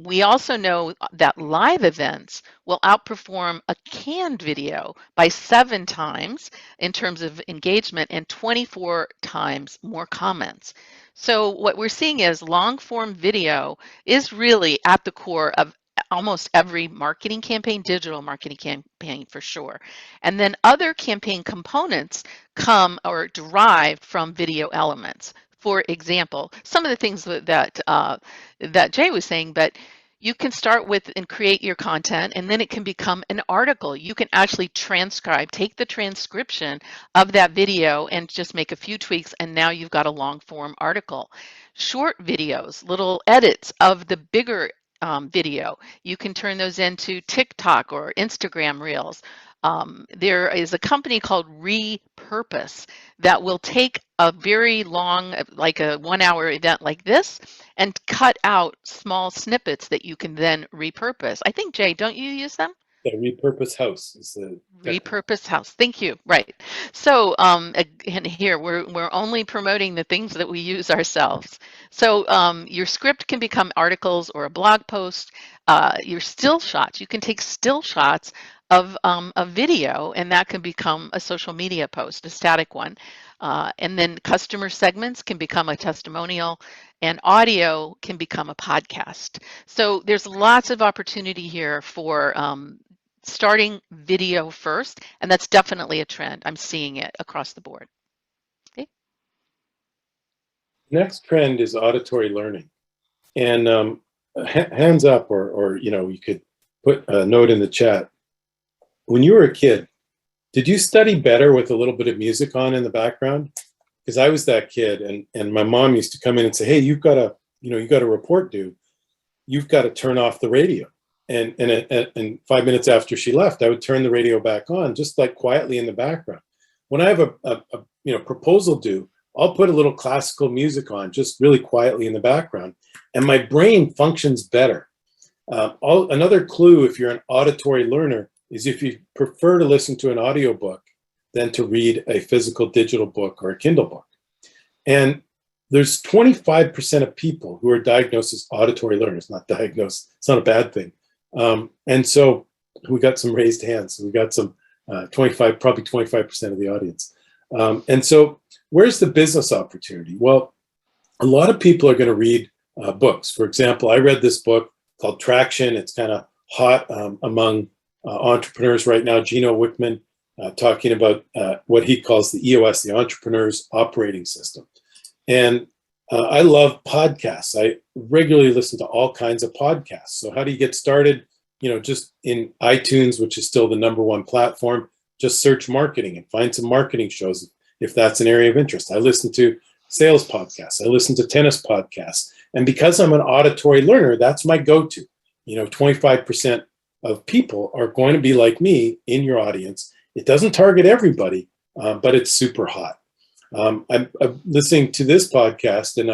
We also know that live events will outperform a canned video by 7 times in terms of engagement and 24 times more comments. So what we're seeing is long form video is really at the core of almost every marketing campaign, digital marketing campaign for sure. And then other campaign components come or derive from video elements. For example, some of the things that Jay was saying, but you can start with and create your content, and then it can become an article. You can actually transcribe, take the transcription of that video and just make a few tweaks, and now you've got a long form article. Short videos, little edits of the bigger video, you can turn those into TikTok or Instagram Reels. There is a company called Repurpose that will take a very long, like a 1-hour event like this, and cut out small snippets that you can then repurpose. I think, Jay, don't you use them? The Repurpose House is the Repurpose House. Thank you. Right. So, and here we're only promoting the things that we use ourselves. So, your script can become articles or a blog post. Your still shots. You can take still shots of a video, and that can become a social media post, a static one. And then customer segments can become a testimonial, and audio can become a podcast. So there's lots of opportunity here for starting video first, and that's definitely a trend. I'm seeing it across the board. Okay. Next trend is auditory learning. And hands up, or you could put a note in the chat. When you were a kid, did you study better with a little bit of music on in the background? Because I was that kid, and my mom used to come in and say, "Hey, you've got a report due. You've got to turn off the radio." And 5 minutes after she left, I would turn the radio back on, just like quietly in the background. When I have a proposal due, I'll put a little classical music on, just really quietly in the background, and my brain functions better. Another clue, if you're an auditory learner, is if you prefer to listen to an audiobook than to read a physical digital book or a Kindle book. And there's 25% of people who are diagnosed as auditory learners, not diagnosed, it's not a bad thing. And so we got some raised hands. We got some probably 25% of the audience. And so where's the business opportunity? Well, a lot of people are going to read books. For example, I read this book called Traction. It's kind of hot among entrepreneurs right now. Gino Wickman talking about what he calls the EOS, the Entrepreneur's Operating System. And I love podcasts. I regularly listen to all kinds of podcasts. So how do you get started? Just in iTunes, which is still the #1 platform, just search marketing and find some marketing shows if that's an area of interest. I listen to sales podcasts. I listen to tennis podcasts. And because I'm an auditory learner, that's my go-to. 25% of people are going to be like me in your audience. It doesn't target everybody, but it's super hot. I'm listening to this podcast, and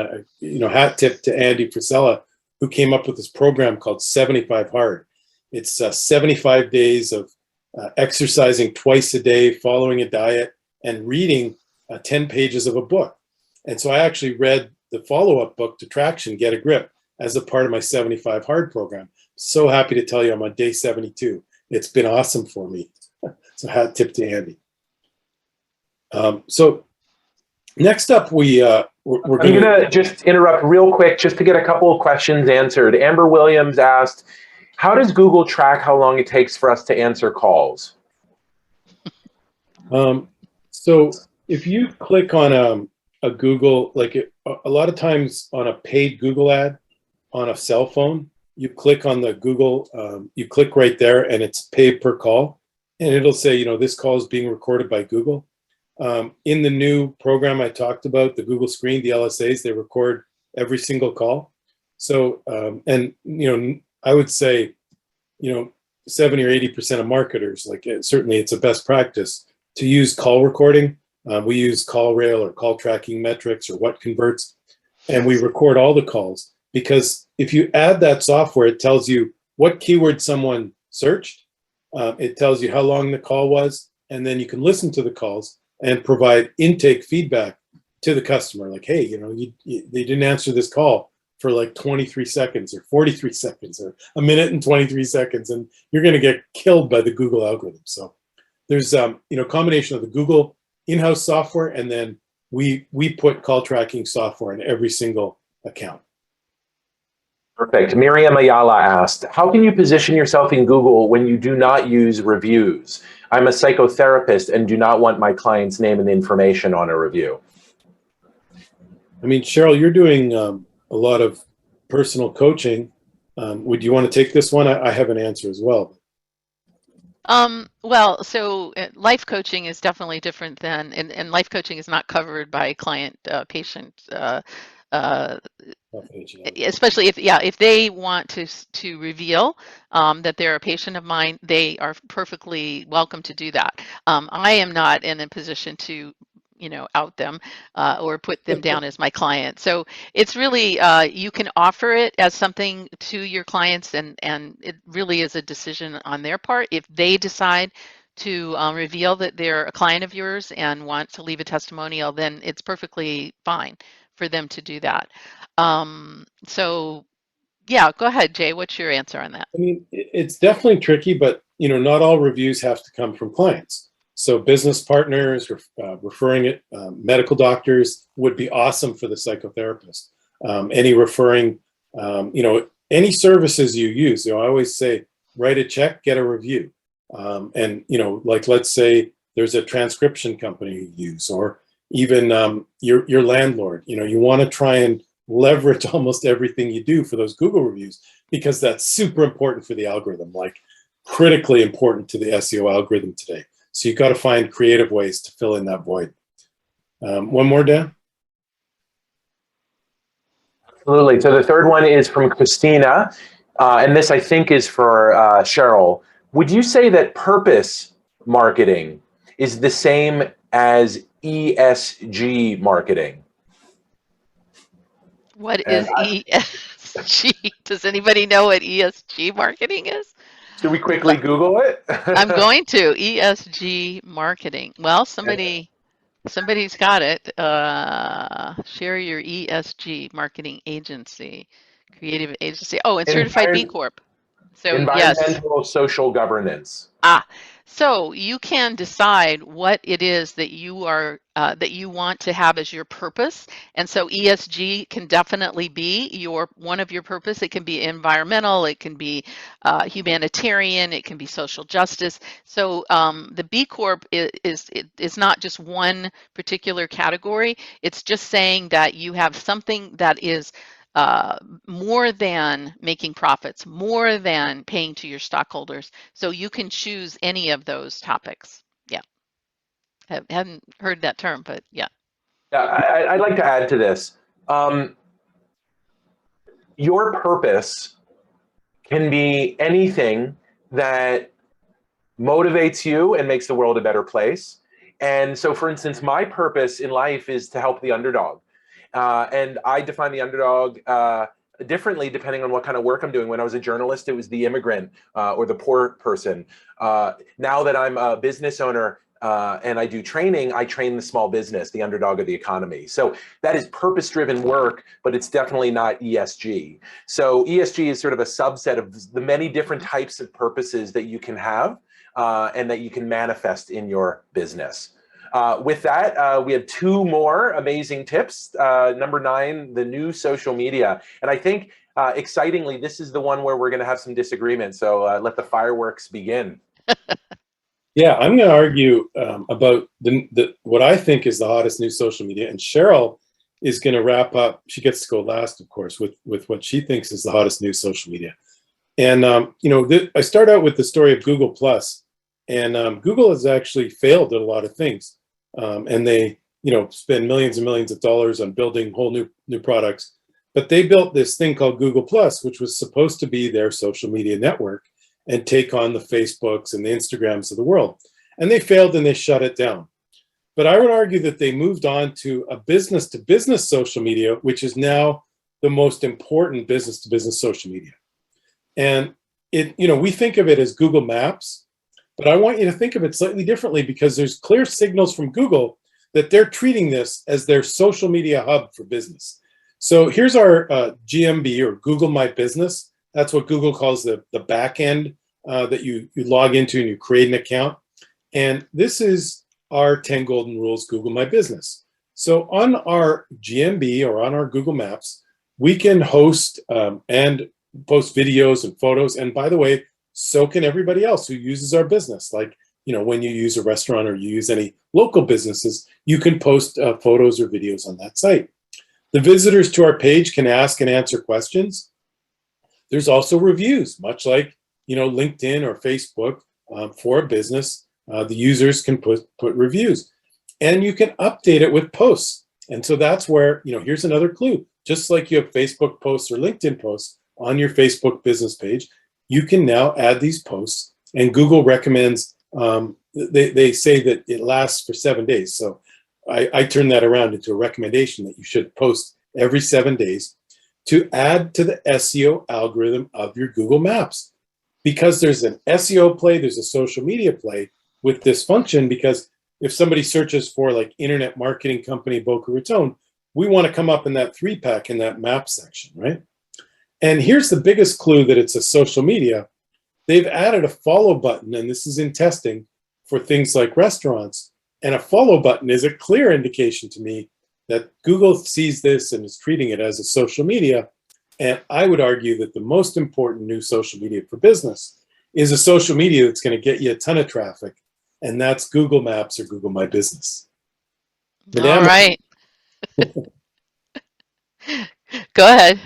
hat tip to Andy Frisella, who came up with this program called 75 Hard. It's 75 days of exercising twice a day, following a diet, and reading 10 pages of a book. And so I actually read the follow-up book to Traction, Get a Grip, as a part of my 75 Hard program. So happy to tell you I'm on day 72. It's been awesome for me. So hat tip to Andy. So next up, we're going to just interrupt real quick just to get a couple of questions answered. Amber Williams asked, how does Google track how long it takes for us to answer calls? So if you click on a Google, a lot of times on a paid Google ad on a cell phone, you click on the Google, you click right there and it's paid per call. And it'll say, you know, this call is being recorded by Google. In the new program I talked about, the Google Screen, the LSAs, they record every single call. So, and, you know, I would say, you know, 70 or 80% of marketers, certainly it's a best practice to use call recording. We use CallRail or call tracking metrics or what converts, and we record all the calls, because if you add that software, it tells you what keyword someone searched. It tells you how long the call was, and then you can listen to the calls and provide intake feedback to the customer. Like, hey, you know, they didn't answer this call for like 23 seconds or 43 seconds or a minute and 23 seconds, and you're going to get killed by the Google algorithm. So there's you know, combination of the Google in-house software, and then we put call tracking software in every single account. Perfect. Miriam Ayala asked, how can you position yourself in Google when you do not use reviews? I'm a psychotherapist and do not want my client's name and information on a review. I mean, Cheryl, you're doing a lot of personal coaching. Would you want to take this one? I have an answer as well. Well, so life coaching is definitely different than, and life coaching is not covered by client patient, especially if they want to reveal that they're a patient of mine, they are perfectly welcome to do that. I am not in a position to, you know, out them or put them down as my client. So it's really, you can offer it as something to your clients, and it really is a decision on their part. If they decide to reveal that they're a client of yours and want to leave a testimonial, then it's perfectly fine for them to do that. So yeah, go ahead, Jay. What's your answer on that? I mean, it's definitely tricky, but, you know, not all reviews have to come from clients. So business partners, referring it, medical doctors would be awesome for the psychotherapist. Any referring, you know, any services you use, you know, I always say, write a check, get a review. And, you know, like, let's say there's a transcription company you use, or even your landlord, you know, you want to try and leverage almost everything you do for those Google reviews, because that's super important for the algorithm, like critically important to the SEO algorithm today. So you've got to find creative ways to fill in that void. One more, Dan? Absolutely. So the third one is from Christina, and this I think is for Cheryl. Would you say that purpose marketing is the same as ESG marketing? What is ESG? Does anybody know what ESG marketing is? Should we quickly Google it? I'm going to. ESG marketing. Well, somebody's got it. Share your ESG marketing agency, creative agency. Oh, and certified B Corp. So environmental, yes. social governance. So you can decide what it is that you are that you want to have as your purpose, and so ESG can definitely be one of your purpose. It can be environmental, it can be humanitarian, it can be social justice. So the B Corp is not just one particular category. It's just saying that you have something that is more than making profits, more than paying to your stockholders. So you can choose any of those topics. Yeah. I haven't heard that term, but yeah. Yeah, I'd like to add to this. Your purpose can be anything that motivates you and makes the world a better place. And so, for instance, my purpose in life is to help the underdog. And I define the underdog differently depending on what kind of work I'm doing. When I was a journalist, it was the immigrant or the poor person. Now that I'm a business owner, and I do training, I train the small business, the underdog of the economy. So that is purpose-driven work, but it's definitely not ESG. So ESG is sort of a subset of the many different types of purposes that you can have and that you can manifest in your business. With that, we have two more amazing tips. Number 9, the new social media. And I think, excitingly, this is the one where we're going to have some disagreement. So let the fireworks begin. Yeah, I'm going to argue about what I think is the hottest new social media. And Cheryl is going to wrap up. She gets to go last, of course, with what she thinks is the hottest new social media. And, I start out with the story of Google Plus. And Google has actually failed at a lot of things. And they, spend millions and millions of dollars on building whole new products. But they built this thing called Google Plus, which was supposed to be their social media network and take on the Facebooks and the Instagrams of the world. And they failed and they shut it down. But I would argue that they moved on to a business-to-business social media, which is now the most important business-to-business social media. And we think of it as Google Maps, but I want you to think of it slightly differently, because there's clear signals from Google that they're treating this as their social media hub for business. So here's our GMB, or Google My Business. That's what Google calls the back end that you log into and you create an account. And this is our 10 golden rules Google My Business. So on our GMB, or on our Google Maps, we can host and post videos and photos. And by the way, so can everybody else who uses our business. Like, when you use a restaurant or you use any local businesses, you can post photos or videos on that site. The visitors to our page can ask and answer questions. There's also reviews, much like, LinkedIn or Facebook for a business. The users can put reviews, and you can update it with posts. And so that's where, here's another clue. Just like you have Facebook posts or LinkedIn posts on your Facebook business page, you can now add these posts, and Google recommends, they say that it lasts for 7 days. So I turn that around into a recommendation that you should post every 7 days to add to the SEO algorithm of your Google Maps. Because there's an SEO play, there's a social media play with this function, because if somebody searches for like internet marketing company Boca Raton, we want to come up in that 3-pack in that map section, right? And here's the biggest clue that it's a social media. They've added a follow button, and this is in testing for things like restaurants. And a follow button is a clear indication to me that Google sees this and is treating it as a social media. And I would argue that the most important new social media for business is a social media that's going to get you a ton of traffic, and that's Google Maps or Google My Business. All right. Go ahead.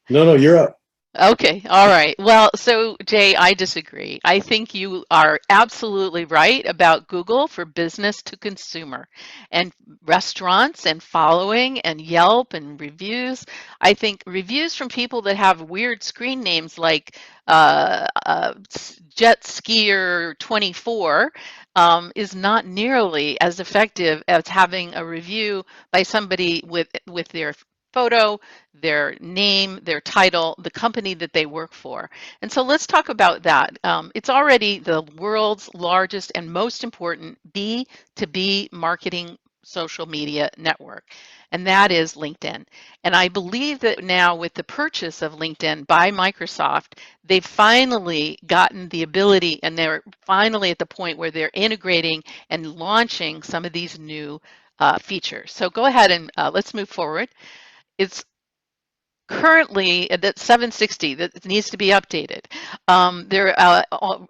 No, you're up. Okay, all right. Well, so Jay, I disagree. I think you are absolutely right about Google for business to consumer, and restaurants and following and Yelp and reviews. I think reviews from people that have weird screen names like Jet Skier 24 is not nearly as effective as having a review by somebody with their photo, their name, their title, the company that they work for. And so let's talk about that. It's already the world's largest and most important B2B marketing social media network, and that is LinkedIn. And I believe that now with the purchase of LinkedIn by Microsoft, they've finally gotten the ability, and they're finally at the point where they're integrating and launching some of these new features. So go ahead and let's move forward. It's currently at 760 that needs to be updated. They're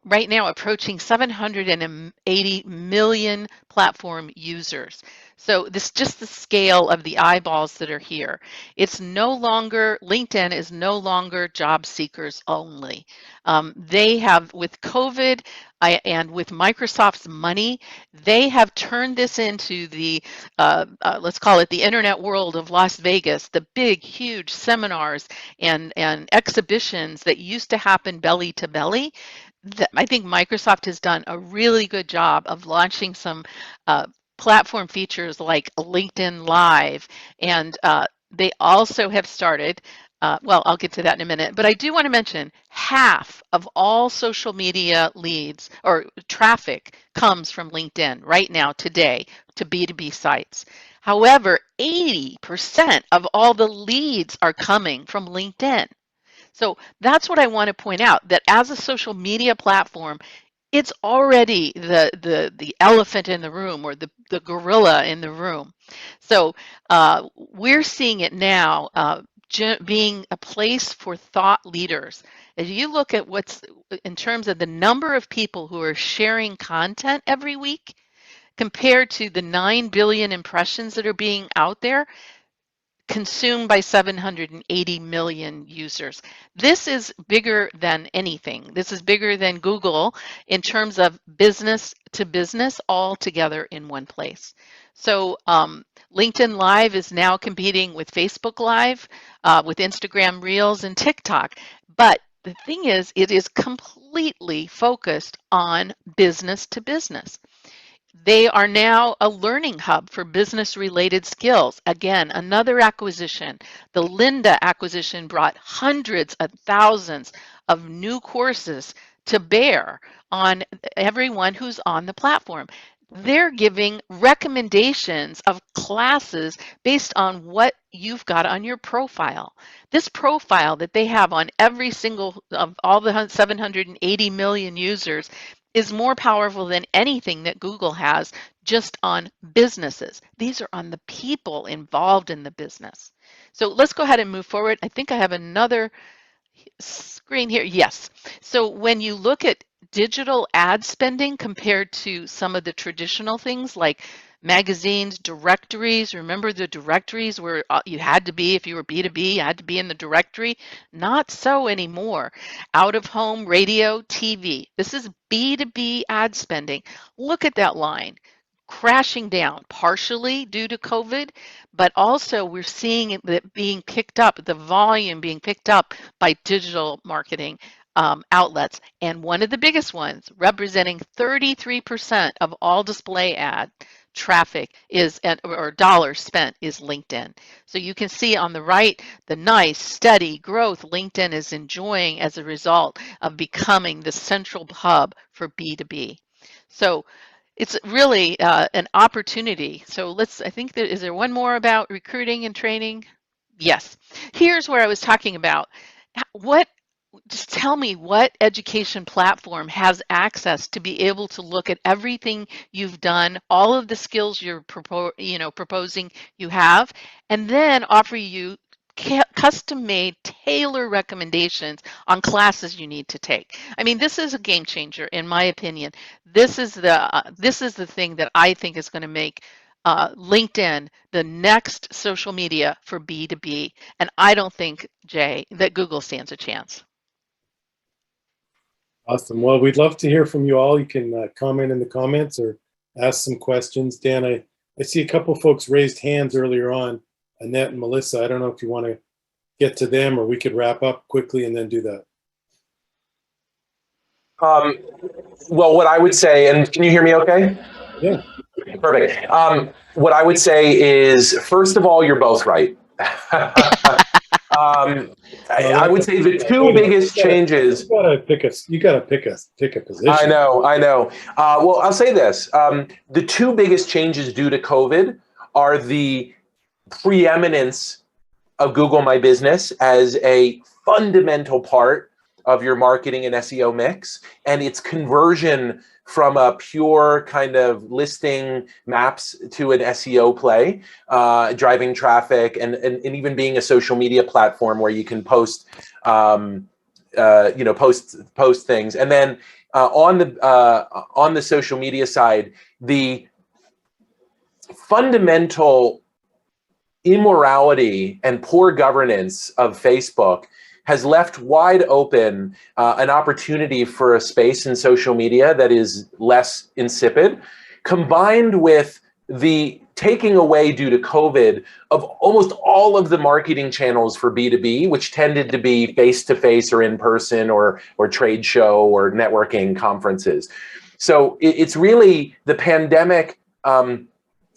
right now approaching 780 million platform users. So this just the scale of the eyeballs that are here. It's no longer, LinkedIn is no longer job seekers only. They have, with COVID and with Microsoft's money, they have turned this into the, let's call it the internet world of Las Vegas, the big, huge seminars and exhibitions that used to happen belly to belly. I think Microsoft has done a really good job of launching some platform features like LinkedIn Live, and they also have started Well, I'll get to that in a minute, but I do want to mention half of all social media leads or traffic comes from LinkedIn right now, today, to B2B sites. However, 80% of all the leads are coming from LinkedIn. So that's what I want to point out, that as a social media platform, it's already the elephant in the room, or the gorilla in the room. So we're seeing it now being a place for thought leaders. As you look at what's in terms of the number of people who are sharing content every week compared to the 9 billion impressions that are being out there, consumed by 780 million users. This is bigger than anything. This is bigger than Google in terms of business to business all together in one place. So LinkedIn Live is now competing with Facebook Live, with Instagram Reels and TikTok. But the thing is, it is completely focused on business to business. They are now a learning hub for business-related skills. Again, another acquisition. The Lynda acquisition brought hundreds of thousands of new courses to bear on everyone who's on the platform. They're giving recommendations of classes based on what you've got on your profile. This profile that they have on every single of all the 780 million users is more powerful than anything that Google has just on businesses. These are on the people involved in the business. So let's go ahead and move forward. I think I have another screen here. Yes. So when you look at digital ad spending compared to some of the traditional things like magazines, directories. Remember the directories where you had to be, if you were B2B, you had to be in the directory? Not so anymore. Out of home, radio, TV. This is B2B ad spending. Look at that line. Crashing down, partially due to COVID, but also we're seeing it being picked up, the volume being picked up by digital marketing outlets. And one of the biggest ones, representing 33% of all display ad traffic is, or dollars spent, is LinkedIn. So you can see on the right the nice steady growth LinkedIn is enjoying as a result of becoming the central hub for B2B. So it's really an opportunity. So I think is there one more about recruiting and training? Yes. Here's where I was talking about. Just tell me what education platform has access to be able to look at everything you've done, all of the skills you're proposing you have, and then offer you custom-made, tailor recommendations on classes you need to take. I mean, this is a game changer, in my opinion. This is the thing that I think is going to make LinkedIn the next social media for B2B. And I don't think, Jay, that Google stands a chance. Awesome. Well, we'd love to hear from you all. You can comment in the comments or ask some questions. Dan, I see a couple folks raised hands earlier on, Annette and Melissa. I don't know if you want to get to them, or we could wrap up quickly and then do that. Well, what I would say, and can you hear me okay? Yeah. Perfect. What I would say is, first of all, you're both right. I would say the two biggest changes. You gotta pick a position. I know. Well, I'll say this. The two biggest changes due to COVID are the preeminence of Google My Business as a fundamental part of your marketing and SEO mix, and its conversion from a pure kind of listing maps to an SEO play, driving traffic, and even being a social media platform where you can post, post things. And then on the social media side, the fundamental immorality and poor governance of Facebook has left wide open an opportunity for a space in social media that is less insipid, combined with the taking away due to COVID of almost all of the marketing channels for B2B, which tended to be face-to-face or in-person or trade show or networking conferences. So it's really the pandemic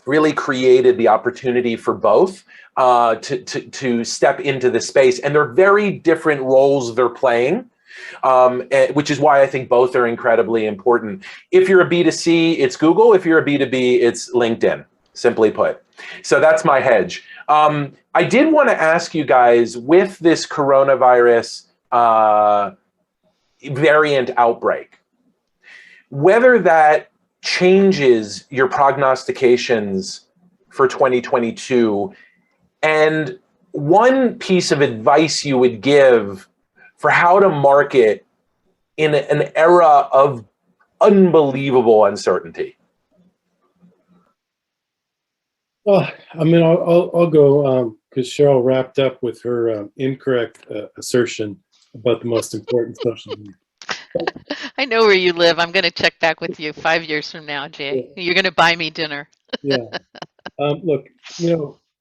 really created the opportunity for both to step into the space. And they're very different roles they're playing, which is why I think both are incredibly important. If you're a B2C, it's Google. If you're a B2B, it's LinkedIn, simply put. So that's my hedge. I did want to ask you guys, with this coronavirus variant outbreak, whether that changes your prognostications for 2022, and one piece of advice you would give for how to market in an era of unbelievable uncertainty. Well, I mean, I'll go because Cheryl wrapped up with her incorrect assertion about the most important social media. I know where you live. I'm going to check back with you 5 years from now, Jay. You're going to buy me dinner. Yeah. Look,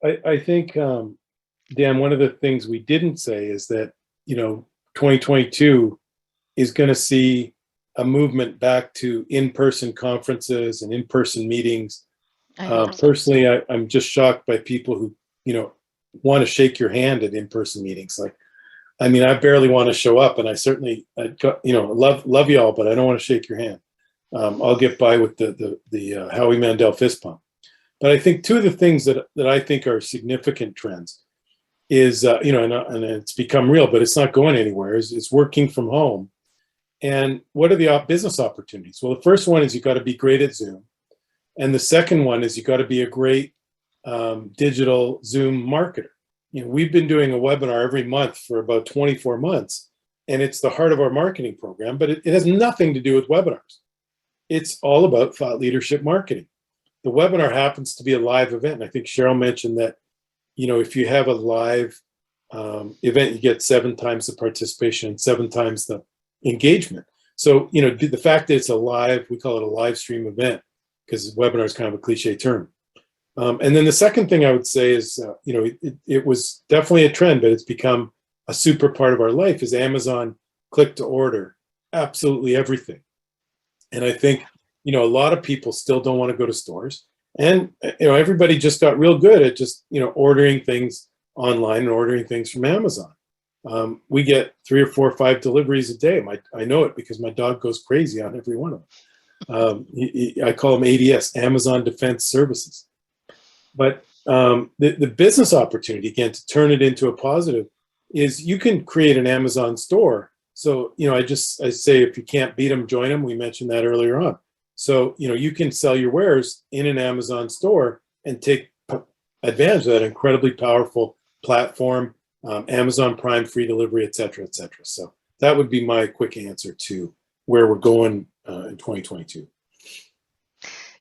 I think, Dan, one of the things we didn't say is that, 2022 is going to see a movement back to in-person conferences and in-person meetings. Personally, I'm just shocked by people who, want to shake your hand at in-person meetings. Like, I mean, I barely want to show up, and I certainly, love y'all, but I don't want to shake your hand. I'll get by with the Howie Mandel fist pump. But I think two of the things that I think are significant trends is, and it's become real, but it's not going anywhere, is working from home. And what are the business opportunities? Well, the first one is you got to be great at Zoom. And the second one is you got to be a great digital Zoom marketer. We've been doing a webinar every month for about 24 months, and it's the heart of our marketing program, but it has nothing to do with webinars. It's all about thought leadership marketing. The webinar happens to be a live event. And I think Cheryl mentioned that, if you have a live event, you get 7 times the participation, 7 times the engagement. So, the fact that it's a live, we call it a live stream event, because webinar is kind of a cliche term. And then the second thing I would say is, it was definitely a trend, but it's become a super part of our life, is Amazon click to order, absolutely everything. And I think, a lot of people still don't want to go to stores. And, everybody just got real good at just, ordering things online and ordering things from Amazon. We get 3 or 4 or 5 deliveries a day. I know it because my dog goes crazy on every one of them. I call them ADS, Amazon Defense Services. But the business opportunity, again, to turn it into a positive, is you can create an Amazon store. So, I say, if you can't beat them, join them. We mentioned that earlier on. So, you can sell your wares in an Amazon store and take advantage of that incredibly powerful platform, Amazon Prime, free delivery, et cetera, et cetera. So that would be my quick answer to where we're going in 2022.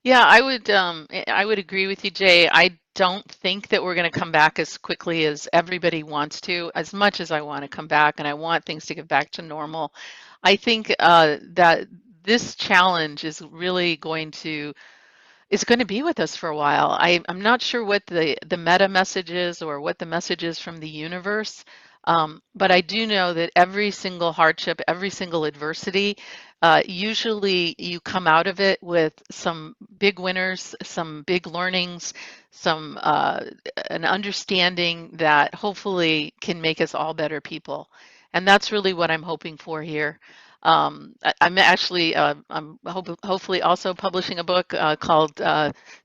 Yeah, I would agree with you, Jay. I don't think that we're going to come back as quickly as everybody wants to, as much as I want to come back and I want things to get back to normal. I think that this challenge is really going to be with us for a while. I'm not sure what the meta message is or what the message is from the universe, but I do know that every single hardship, every single adversity, usually you come out of it with some big winners, some big learnings, an understanding that hopefully can make us all better people. And that's really what I'm hoping for here. I'm actually, I'm hopefully also publishing a book called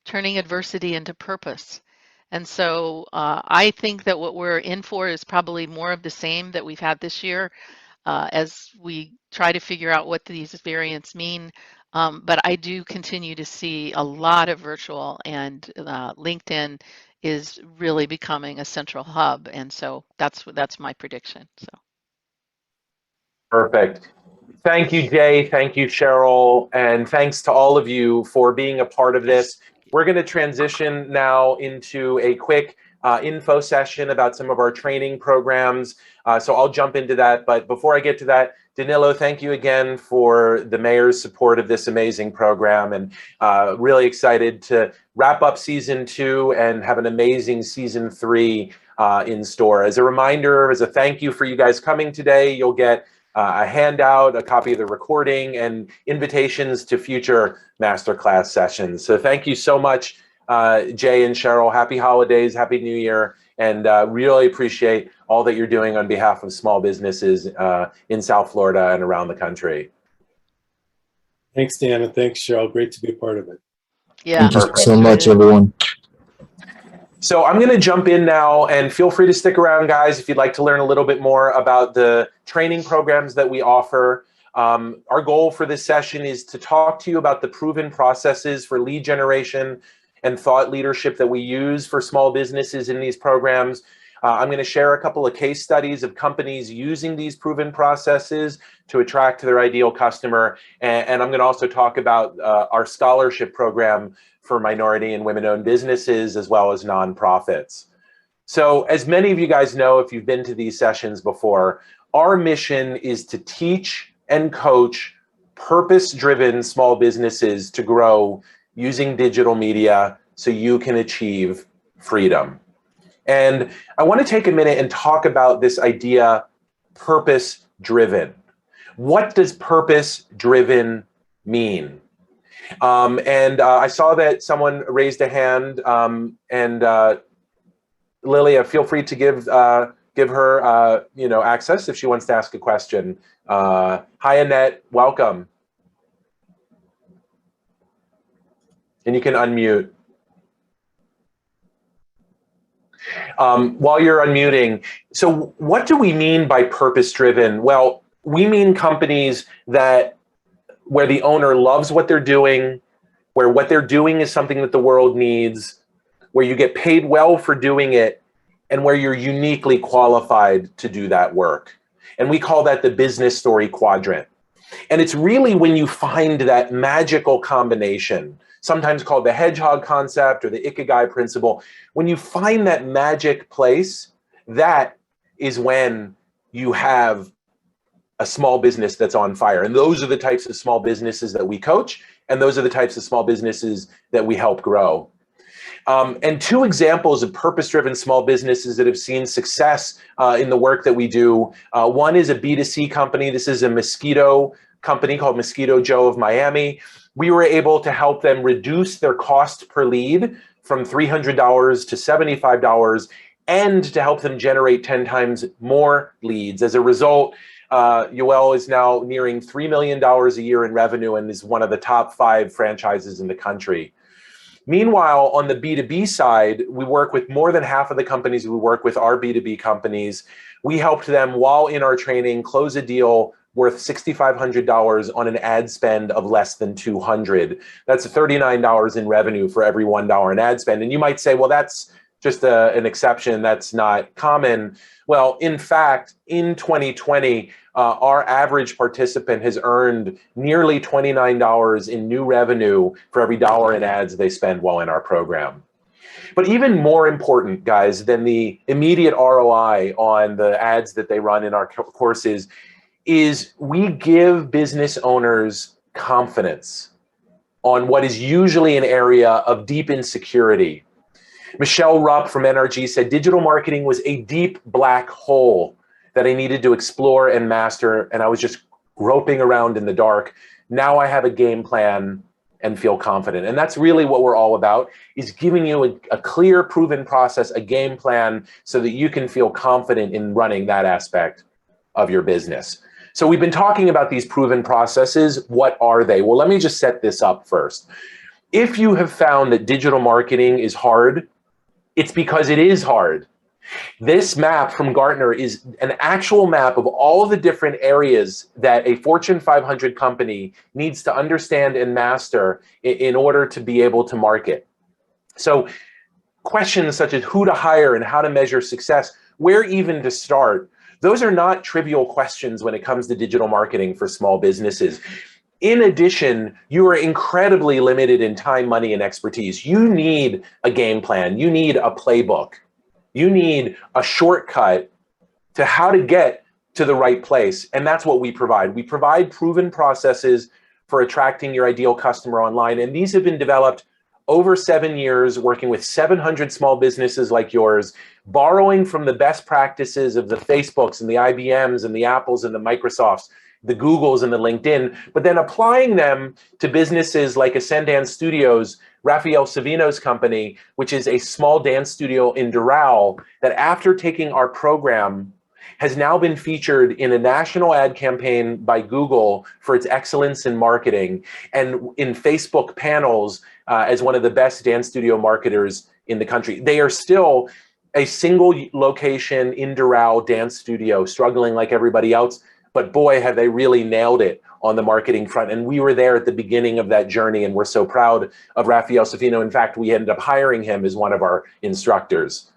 Turning Adversity into Purpose. And so I think that what we're in for is probably more of the same that we've had this year as we try to figure out what these variants mean. But I do continue to see a lot of virtual, and LinkedIn is really becoming a central hub. And so that's my prediction. So. Perfect. Thank you, Jay. Thank you, Cheryl. And thanks to all of you for being a part of this. We're going to transition now into a quick info session about some of our training programs. So I'll jump into that. But before I get to that, Danilo, thank you again for the mayor's support of this amazing program, and really excited to wrap up season 2 and have an amazing season 3 in store. As a reminder, as a thank you for you guys coming today, you'll get a handout, a copy of the recording, and invitations to future masterclass sessions. So thank you so much Jay and Cheryl, happy holidays, happy New Year, and really appreciate all that you're doing on behalf of small businesses in South Florida and around the country. Thanks, Dan, and thanks, Cheryl. Great to be a part of it. Yeah. Thank you so much, everyone. So I'm going to jump in now, and feel free to stick around, guys, if you'd like to learn a little bit more about the training programs that we offer. Our goal for this session is to talk to you about the proven processes for lead generation and thought leadership that we use for small businesses in these programs. I'm going to share a couple of case studies of companies using these proven processes to attract their ideal customer. And I'm going to also talk about our scholarship program for minority and women-owned businesses, as well as nonprofits. So as many of you guys know, if you've been to these sessions before, our mission is to teach and coach purpose-driven small businesses to grow using digital media so you can achieve freedom. And I want to take a minute and talk about this idea, purpose-driven. What does purpose-driven mean? I saw that someone raised a hand, and Lilia, feel free to give her access if she wants to ask a question. Hi, Annette, welcome. And you can unmute. While you're unmuting, so what do we mean by purpose-driven? Well, we mean companies where the owner loves what they're doing, where what they're doing is something that the world needs, where you get paid well for doing it, and where you're uniquely qualified to do that work. And we call that the business story quadrant. And it's really when you find that magical combination, sometimes called the hedgehog concept or the ikigai principle, when you find that magic place, that is when you have a small business that's on fire. And those are the types of small businesses that we coach, and those are the types of small businesses that we help grow. And two examples of purpose-driven small businesses that have seen success in the work that we do. One is a B2C company. This is a mosquito company called Mosquito Joe of Miami. We were able to help them reduce their cost per lead from $300 to $75, and to help them generate 10 times more leads. As a result, Yoel is now nearing $3 million a year in revenue and is one of the top 5 franchises in the country. Meanwhile, on the B2B side, we work with more than half of the companies we work with are B2B companies. We helped them, while in our training, close a deal worth $6,500 on an ad spend of less than $200. That's $39 in revenue for every $1 in ad spend. And you might say, well, that's just an exception. That's not common. Well, in fact, in 2020, our average participant has earned nearly $29 in new revenue for every $1 in ads they spend while in our program. But even more important, guys, than the immediate ROI on the ads that they run in our courses is we give business owners confidence on what is usually an area of deep insecurity. Michelle Rupp from NRG said, digital marketing was a deep black hole that I needed to explore and master, and I was just groping around in the dark. Now I have a game plan and feel confident. And that's really what we're all about, is giving you a clear, proven process, a game plan, so that you can feel confident in running that aspect of your business. So we've been talking about these proven processes. What are they? Well, let me just set this up first. If you have found that digital marketing is hard, it's because it is hard. This map from Gartner is an actual map of all the different areas that a Fortune 500 company needs to understand and master in order to be able to market. So questions such as who to hire and how to measure success, where even to start, those are not trivial questions when it comes to digital marketing for small businesses. In addition, you are incredibly limited in time, money, and expertise. You need a game plan. You need a playbook. You need a shortcut to how to get to the right place. And that's what we provide. We provide proven processes for attracting your ideal customer online. And these have been developed over 7 years, working with 700 small businesses like yours, borrowing from the best practices of the Facebooks and the IBMs and the Apples and the Microsofts, the Googles and the LinkedIn, but then applying them to businesses like Ascendance Studios, Raphael Savino's company, which is a small dance studio in Doral, that after taking our program has now been featured in a national ad campaign by Google for its excellence in marketing, and in Facebook panels as one of the best dance studio marketers in the country. They are still a single location in Doral dance studio, struggling like everybody else, but boy, have they really nailed it on the marketing front. And we were there at the beginning of that journey, and we're so proud of Raphael Savino. In fact, we ended up hiring him as one of our instructors.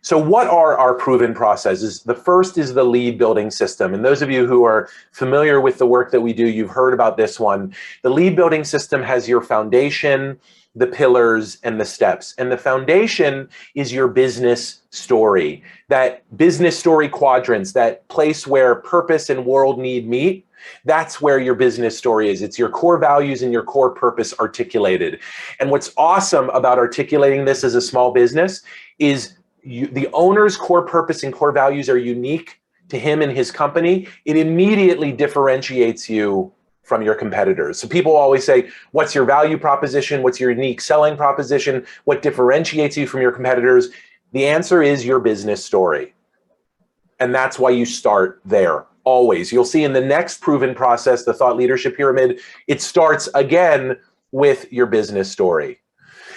So what are our proven processes? The first is the lead building system. And those of you who are familiar with the work that we do, you've heard about this one. The lead building system has your foundation, the pillars, and the steps. And the foundation is your business story, that business story quadrants, that place where purpose and world need meet. That's where your business story is. It's your core values and your core purpose articulated. And what's awesome about articulating this as a small business is the owner's core purpose and core values are unique to him and his company. It immediately differentiates you from your competitors. So people always say, what's your value proposition? What's your unique selling proposition? What differentiates you from your competitors? The answer is your business story. And that's why you start there, always. You'll see in the next proven process, the thought leadership pyramid, it starts again with your business story.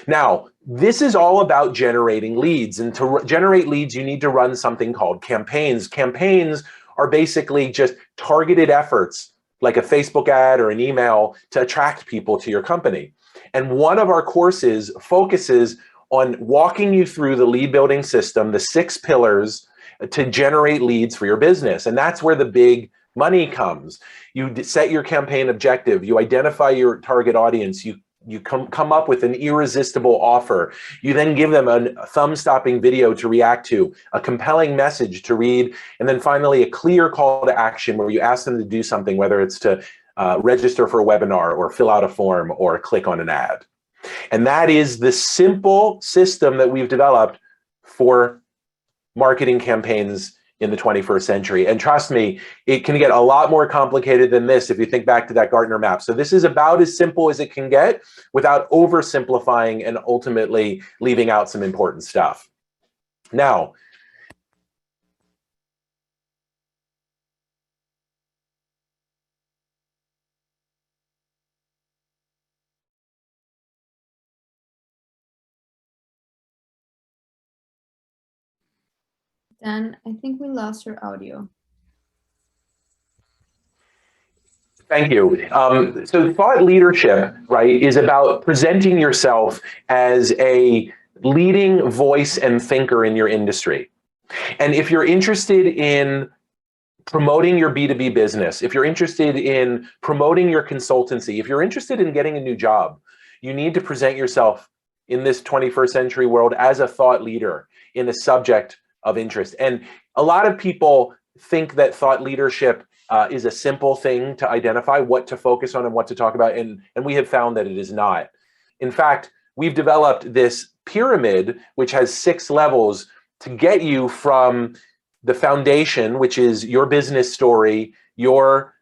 Now, this is all about generating leads. And to generate leads, you need to run something called campaigns. Campaigns are basically just targeted efforts, like a Facebook ad or an email, to attract people to your company. And one of our courses focuses on walking you through the lead building system, the 6 pillars to generate leads for your business. And that's where the big money comes. You set your campaign objective, you identify your target audience, you come up with an irresistible offer. You then give them a thumb-stopping video to react to, a compelling message to read, and then finally a clear call to action where you ask them to do something, whether it's to register for a webinar or fill out a form or click on an ad. And that is the simple system that we've developed for marketing campaigns in the 21st century. And trust me, it can get a lot more complicated than this if you think back to that Gartner map. So this is about as simple as it can get without oversimplifying and ultimately leaving out some important stuff. Now, Dan, I think we lost your audio. thank you. So thought leadership, right, is about presenting yourself as a leading voice and thinker in your industry. And if you're interested in promoting your B2B business, if you're interested in promoting your consultancy, if you're interested in getting a new job, you need to present yourself in this 21st century world as a thought leader in a subject of interest. And a lot of people think that thought leadership is a simple thing to identify, what to focus on and what to talk about, and we have found that it is not. In fact, we've developed this pyramid, which has 6 levels to get you from the foundation, which is your business story, your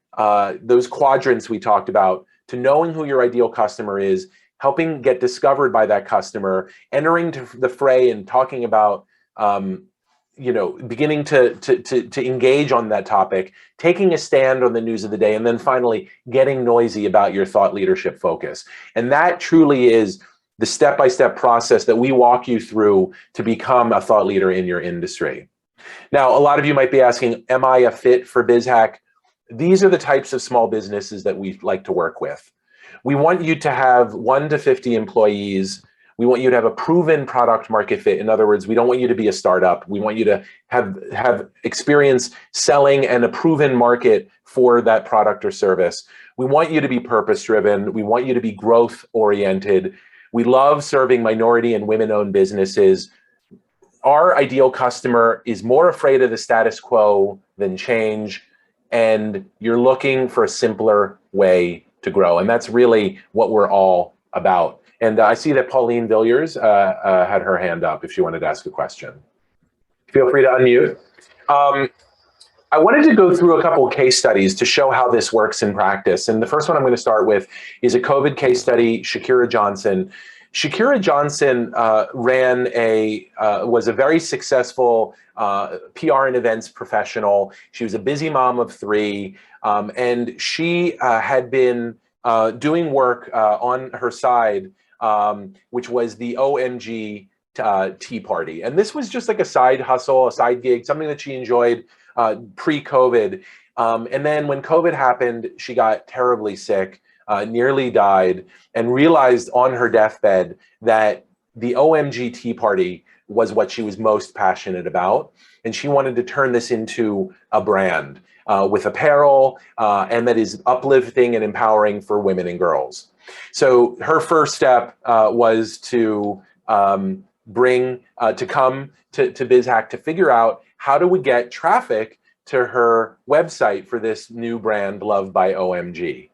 those quadrants we talked about, to knowing who your ideal customer is, helping get discovered by that customer, entering to the fray and talking about beginning to engage on that topic, taking a stand on the news of the day, and then finally getting noisy about your thought leadership focus. And that truly is the step-by-step process that we walk you through to become a thought leader in your industry. Now, a lot of you might be asking, am I a fit for BIZHACK? These are the types of small businesses that we like to work with. We want you to have 1 to 50 employees. We want you to have a proven product market fit. In other words, we don't want you to be a startup. We want you to have experience selling and a proven market for that product or service. We want you to be purpose-driven. We want you to be growth-oriented. We love serving minority and women-owned businesses. Our ideal customer is more afraid of the status quo than change, and you're looking for a simpler way to grow. And that's really what we're all about. And I see that Pauline Villiers had her hand up if she wanted to ask a question. Feel free to unmute. I wanted to go through a couple of case studies to show how this works in practice. And the first one I'm going to start with is a COVID case study, Shakira Johnson. Shakira Johnson was a very successful PR and events professional. She was a busy mom of 3, and she had been doing work on her side, which was the OMG Tea Party. And this was just like a side hustle, a side gig, something that she enjoyed pre-COVID. And then when COVID happened, she got terribly sick, nearly died, and realized on her deathbed that the OMG Tea Party was what she was most passionate about. And she wanted to turn this into a brand with apparel and that is uplifting and empowering for women and girls. So her first step was to come to BIZHACK to figure out how do we get traffic to her website for this new brand, Loved by OMG.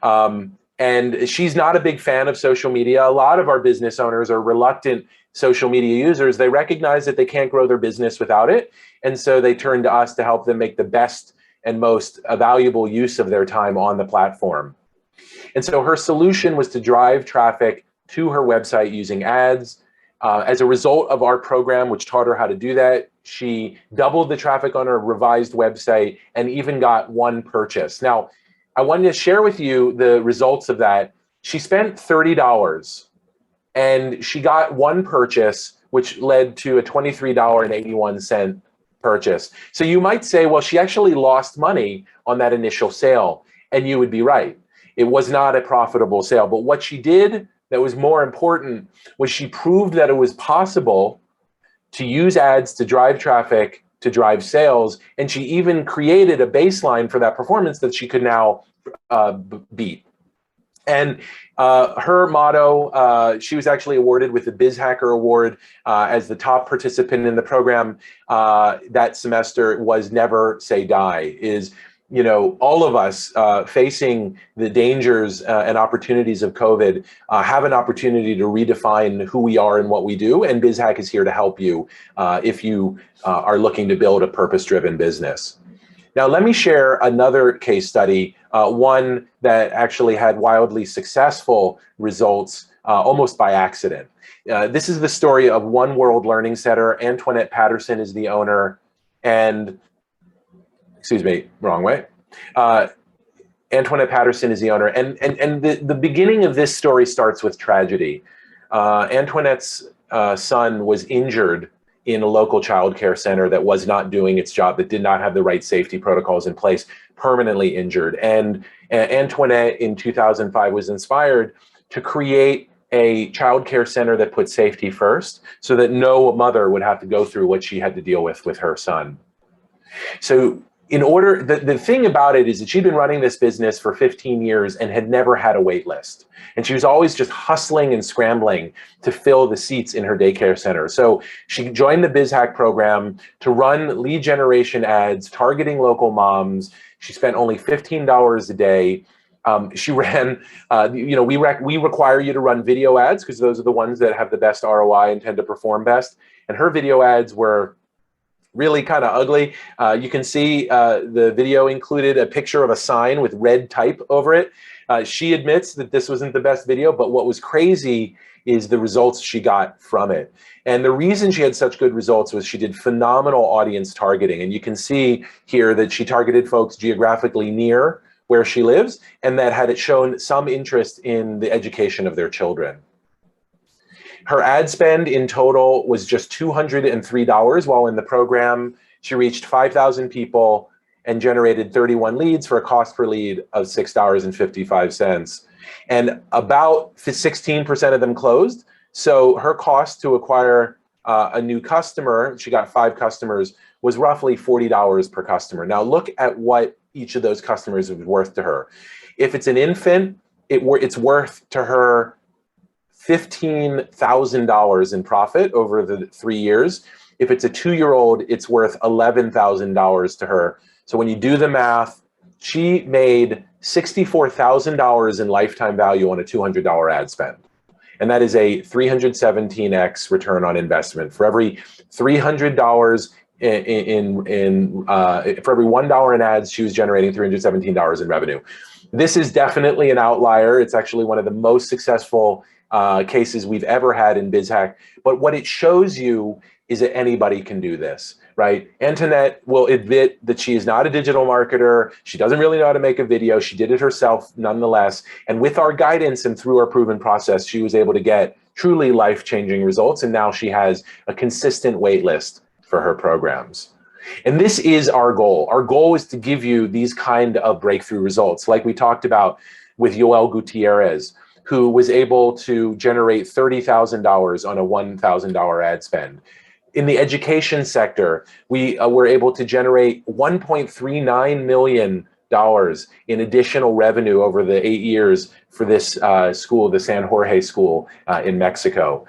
And she's not a big fan of social media. A lot of our business owners are reluctant social media users. They recognize that they can't grow their business without it. And so they turn to us to help them make the best and most valuable use of their time on the platform. And so her solution was to drive traffic to her website using ads. As a result of our program, which taught her how to do that, she doubled the traffic on her revised website and even got 1 purchase. Now, I wanted to share with you the results of that. She spent $30 and she got 1 purchase, which led to a $23.81 purchase. So you might say, well, she actually lost money on that initial sale. And you would be right. It was not a profitable sale. But what she did that was more important was she proved that it was possible to use ads to drive traffic, to drive sales, and she even created a baseline for that performance that she could now beat. And her motto, she was actually awarded with the BizHacker Award as the top participant in the program that semester, was never say die. Is, you know, all of us facing the dangers and opportunities of COVID have an opportunity to redefine who we are and what we do. And BizHack is here to help you if you are looking to build a purpose-driven business. Now, let me share another case study, one that actually had wildly successful results almost by accident. This is the story of One World Learning Center. Antoinette Patterson is the owner, and excuse me, wrong way. Antoinette Patterson is the owner. And the beginning of this story starts with tragedy. Antoinette's son was injured in a local childcare center that was not doing its job, that did not have the right safety protocols in place, permanently injured. And Antoinette in 2005 was inspired to create a childcare center that put safety first so that no mother would have to go through what she had to deal with her son. So in order, the thing about it is that she'd been running this business for 15 years and had never had a wait list. And she was always just hustling and scrambling to fill the seats in her daycare center. So she joined the BizHack program to run lead generation ads, targeting local moms. She spent only $15 a day. She ran, you know, we require you to run video ads because those are the ones that have the best ROI and tend to perform best. And her video ads were really kind of ugly. You can see the video included a picture of a sign with red type over it. She admits that this wasn't the best video, but what was crazy is the results she got from it. And the reason she had such good results was she did phenomenal audience targeting. And you can see here that she targeted folks geographically near where she lives and that had shown some interest in the education of their children. Her ad spend in total was just $203 while in the program. She reached 5,000 people and generated 31 leads for a cost per lead of $6.55. And about 16% of them closed. So her cost to acquire a new customer, she got 5 customers, was roughly $40 per customer. Now look at what each of those customers was worth to her. If it's an infant, it's worth to her $15,000 in profit over the 3 years. If it's a 2-year-old, it's worth $11,000 to her. So when you do the math, she made $64,000 in lifetime value on a $200 ad spend. And that is a 317x return on investment. For every $300 for every $1 in ads, she was generating $317 in revenue. This is definitely an outlier. It's actually one of the most successful cases we've ever had in BizHack. But what it shows you is that anybody can do this, right? Antoinette will admit that she is not a digital marketer. She doesn't really know how to make a video. She did it herself nonetheless. And with our guidance and through our proven process, she was able to get truly life-changing results. And now she has a consistent wait list for her programs. And this is our goal. Our goal is to give you these kind of breakthrough results, like we talked about with Yoel Gutierrez, who was able to generate $30,000 on a $1,000 ad spend. In the education sector, we were able to generate $1.39 million in additional revenue over the 8 years for this school, the San Jorge School in Mexico.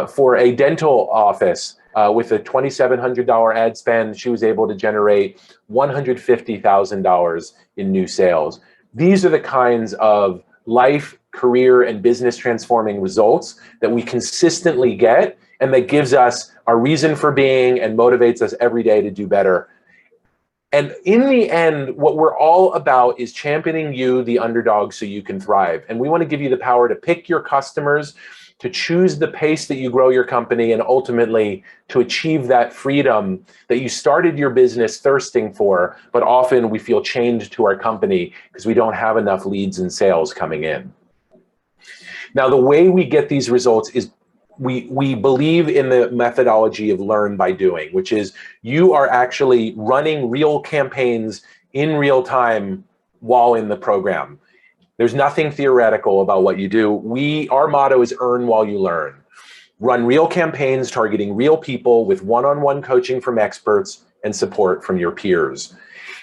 For a dental office, with a $2,700 ad spend, she was able to generate $150,000 in new sales. These are the kinds of life, career, and business transforming results that we consistently get, and that gives us our reason for being and motivates us every day to do better. And in the end, what we're all about is championing you, the underdog, so you can thrive. And we want to give you the power to pick your customers, to choose the pace that you grow your company, and ultimately to achieve that freedom that you started your business thirsting for, but often we feel chained to our company because we don't have enough leads and sales coming in. Now, the way we get these results is we believe in the methodology of learn by doing, which is you are actually running real campaigns in real time while in the program. There's nothing theoretical about what you do. Our motto is earn while you learn. Run real campaigns targeting real people with one-on-one coaching from experts and support from your peers.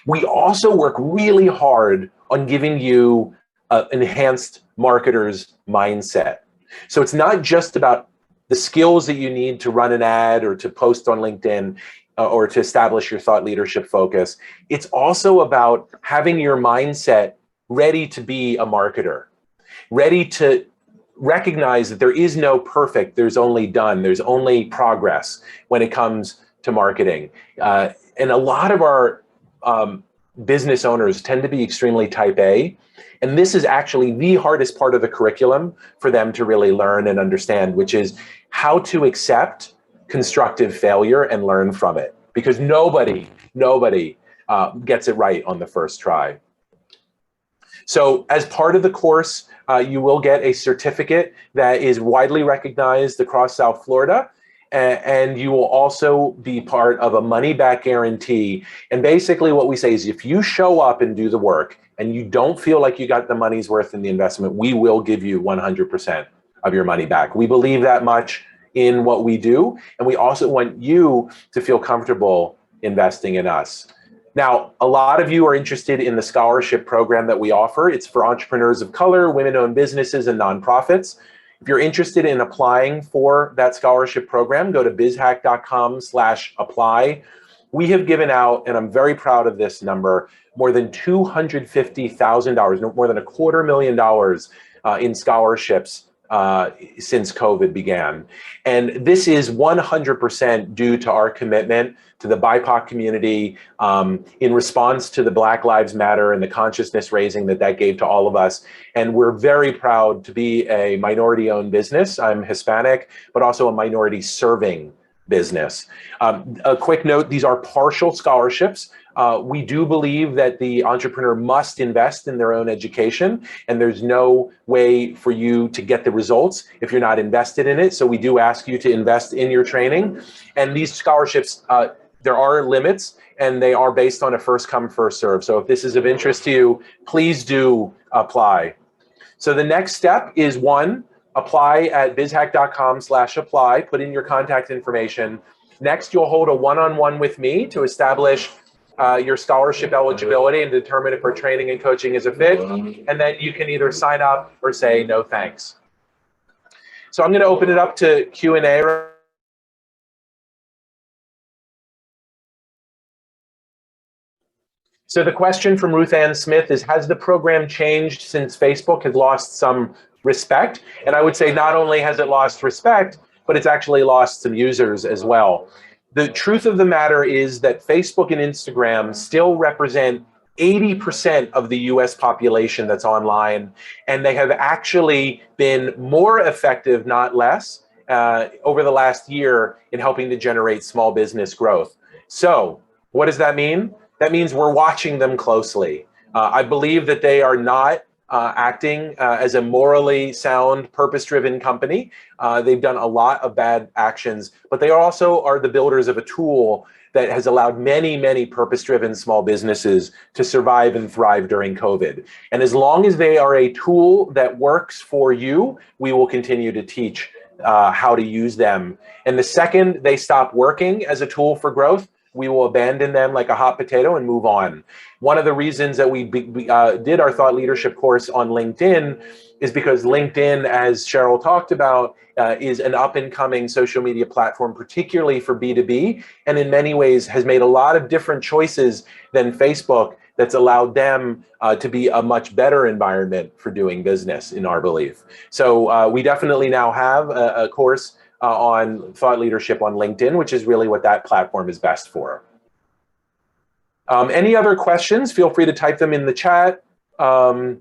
We also work really hard on giving you an enhanced marketer's mindset. So it's not just about the skills that you need to run an ad or to post on LinkedIn or to establish your thought leadership focus. It's also about having your mindset ready to be a marketer, ready to recognize that there is no perfect, there's only done, there's only progress when it comes to marketing. And a lot of our business owners tend to be extremely type A. And this is actually the hardest part of the curriculum for them to really learn and understand, which is how to accept constructive failure and learn from it. Because nobody gets it right on the first try. So as part of the course, you will get a certificate that is widely recognized across South Florida. And you will also be part of a money-back guarantee. And basically what we say is if you show up and do the work and you don't feel like you got the money's worth in the investment, we will give you 100% of your money back. We believe that much in what we do. And we also want you to feel comfortable investing in us. Now, a lot of you are interested in the scholarship program that we offer. It's for entrepreneurs of color, women-owned businesses, and nonprofits. If you're interested in applying for that scholarship program, go to bizhack.com/apply. We have given out, and I'm very proud of this number, more than $250,000, more than $250,000 in scholarships since COVID began. And this is 100% due to our commitment to the BIPOC community in response to the Black Lives Matter and the consciousness raising that gave to all of us. And we're very proud to be a minority-owned business. I'm Hispanic, but also a minority-serving business. A quick note, these are partial scholarships. We do believe that the entrepreneur must invest in their own education, and there's no way for you to get the results if you're not invested in it. So we do ask you to invest in your training. And these scholarships, there are limits, and they are based on a first come, first serve. So if this is of interest to you, please do apply. So the next step is one, apply at bizhack.com/apply, put in your contact information. Next, you'll hold a one-on-one with me to establish your scholarship eligibility and determine if our training and coaching is a fit. And then you can either sign up or say no thanks. So I'm going to open it up to Q&A. So the question from Ruth Ann Smith is, has the program changed since Facebook has lost some respect? And I would say not only has it lost respect, but it's actually lost some users as well. The truth of the matter is that Facebook and Instagram still represent 80% of the US population that's online, and they have actually been more effective, not less, over the last year in helping to generate small business growth. So what does that mean? That means we're watching them closely. I believe that they are not acting as a morally sound, purpose-driven company. They've done a lot of bad actions, but they also are the builders of a tool that has allowed many, many purpose-driven small businesses to survive and thrive during COVID. And as long as they are a tool that works for you, we will continue to teach how to use them. And the second they stop working as a tool for growth, we will abandon them like a hot potato and move on. One of the reasons that we did our thought leadership course on LinkedIn is because LinkedIn, as Cheryl talked about, is an up and coming social media platform, particularly for B2B, and in many ways has made a lot of different choices than Facebook that's allowed them to be a much better environment for doing business, in our belief. So we definitely now have a course on thought leadership on LinkedIn, which is really what that platform is best for. Any other questions? Feel free to type them in the chat. And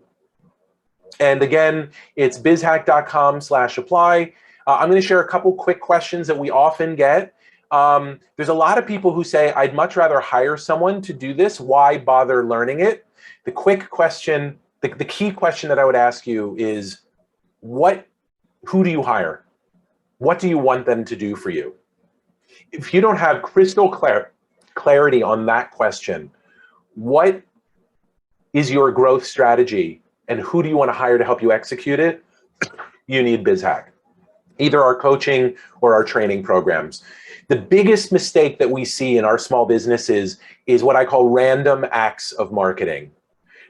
again, it's bizhack.com/apply. I'm going to share a couple quick questions that we often get. There's a lot of people who say, I'd much rather hire someone to do this. Why bother learning it? The quick question, the key question that I would ask you is, who do you hire? What do you want them to do for you? If you don't have crystal clarity on that question, what is your growth strategy and who do you want to hire to help you execute it? You need BIZHACK, either our coaching or our training programs. The biggest mistake that we see in our small businesses is what I call random acts of marketing.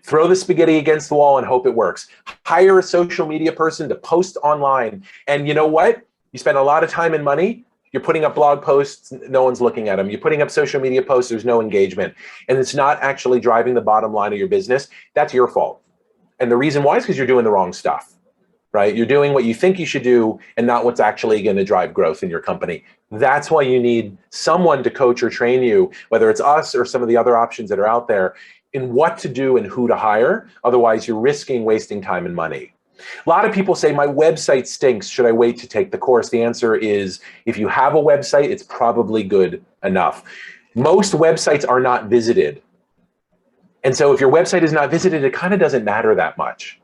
Throw the spaghetti against the wall and hope it works. Hire a social media person to post online. And you know what? You spend a lot of time and money. You're putting up blog posts, no one's looking at them. You're putting up social media posts, there's no engagement. And it's not actually driving the bottom line of your business. That's your fault. And the reason why is because you're doing the wrong stuff, right? You're doing what you think you should do and not what's actually going to drive growth in your company. That's why you need someone to coach or train you, whether it's us or some of the other options that are out there, in what to do and who to hire. Otherwise, you're risking wasting time and money. A lot of people say, my website stinks. Should I wait to take the course? The answer is, if you have a website, it's probably good enough. Most websites are not visited. And so if your website is not visited, it kind of doesn't matter that much.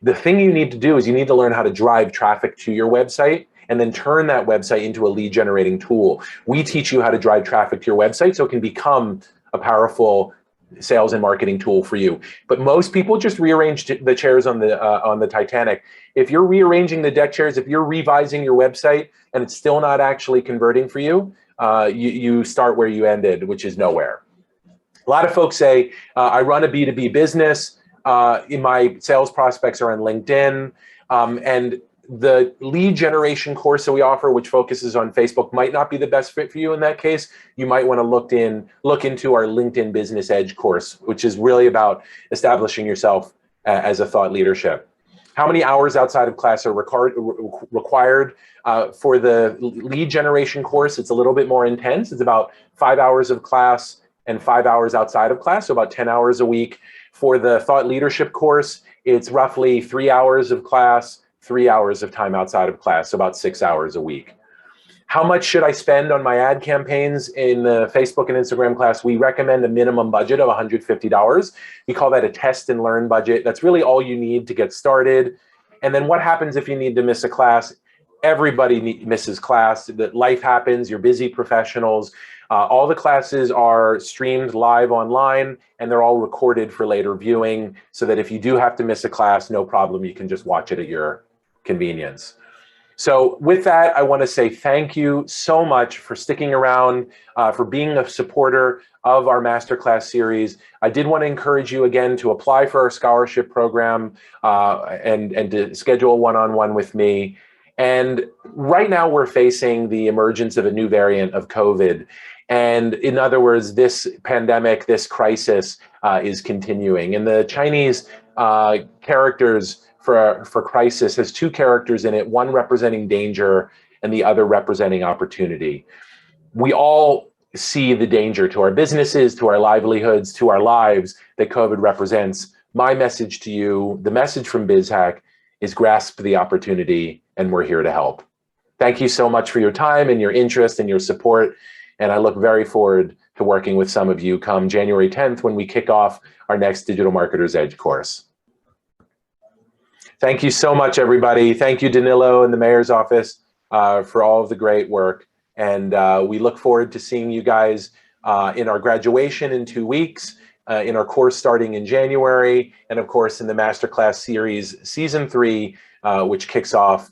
The thing you need to do is you need to learn how to drive traffic to your website and then turn that website into a lead generating tool. We teach you how to drive traffic to your website so it can become a powerful sales and marketing tool for you. But most people just rearrange the chairs on the Titanic. If you're rearranging the deck chairs, if you're revising your website and it's still not actually converting for you, you start where you ended, which is nowhere. A lot of folks say, I run a B2B business, in my sales prospects are on LinkedIn, and the lead generation course that we offer, which focuses on Facebook, might not be the best fit for you in that case. You might want to look into our LinkedIn Business Edge course, which is really about establishing yourself as a thought leadership. How many hours outside of class are required for the lead generation course? It's a little bit more intense. It's about 5 hours of class and 5 hours outside of class, so about 10 hours a week. For the thought leadership course, it's roughly 3 hours of class, 3 hours of time outside of class, so about 6 hours a week. How much should I spend on my ad campaigns in the Facebook and Instagram class? We recommend a minimum budget of $150. We call that a test and learn budget. That's really all you need to get started. And then what happens if you need to miss a class? Everybody misses class. Life happens. You're busy professionals. All the classes are streamed live online, and they're all recorded for later viewing, so that if you do have to miss a class, no problem. You can just watch it at your convenience. So with that, I want to say thank you so much for sticking around, for being a supporter of our masterclass series. I did want to encourage you again to apply for our scholarship program and to schedule a one-on-one with me. And right now we're facing the emergence of a new variant of COVID. And in other words, this pandemic, this crisis is continuing. And the Chinese characters for crisis has two characters in it, one representing danger and the other representing opportunity. we all see the danger to our businesses, to our livelihoods, to our lives that COVID represents. My message to you, the message from BIZHACK, is grasp the opportunity, and we're here to help. Thank you so much for your time and your interest and your support. And I look very forward to working with some of you come January 10th when we kick off our next Digital Marketer's Edge course. Thank you so much, everybody. Thank you, Danilo and the mayor's office for all of the great work. And we look forward to seeing you guys in our graduation in 2 weeks, in our course starting in January, and of course in the Masterclass Series Season 3, which kicks off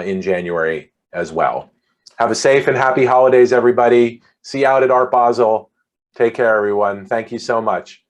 in January as well. Have a safe and happy holidays, everybody. See you out at Art Basel. Take care, everyone. Thank you so much.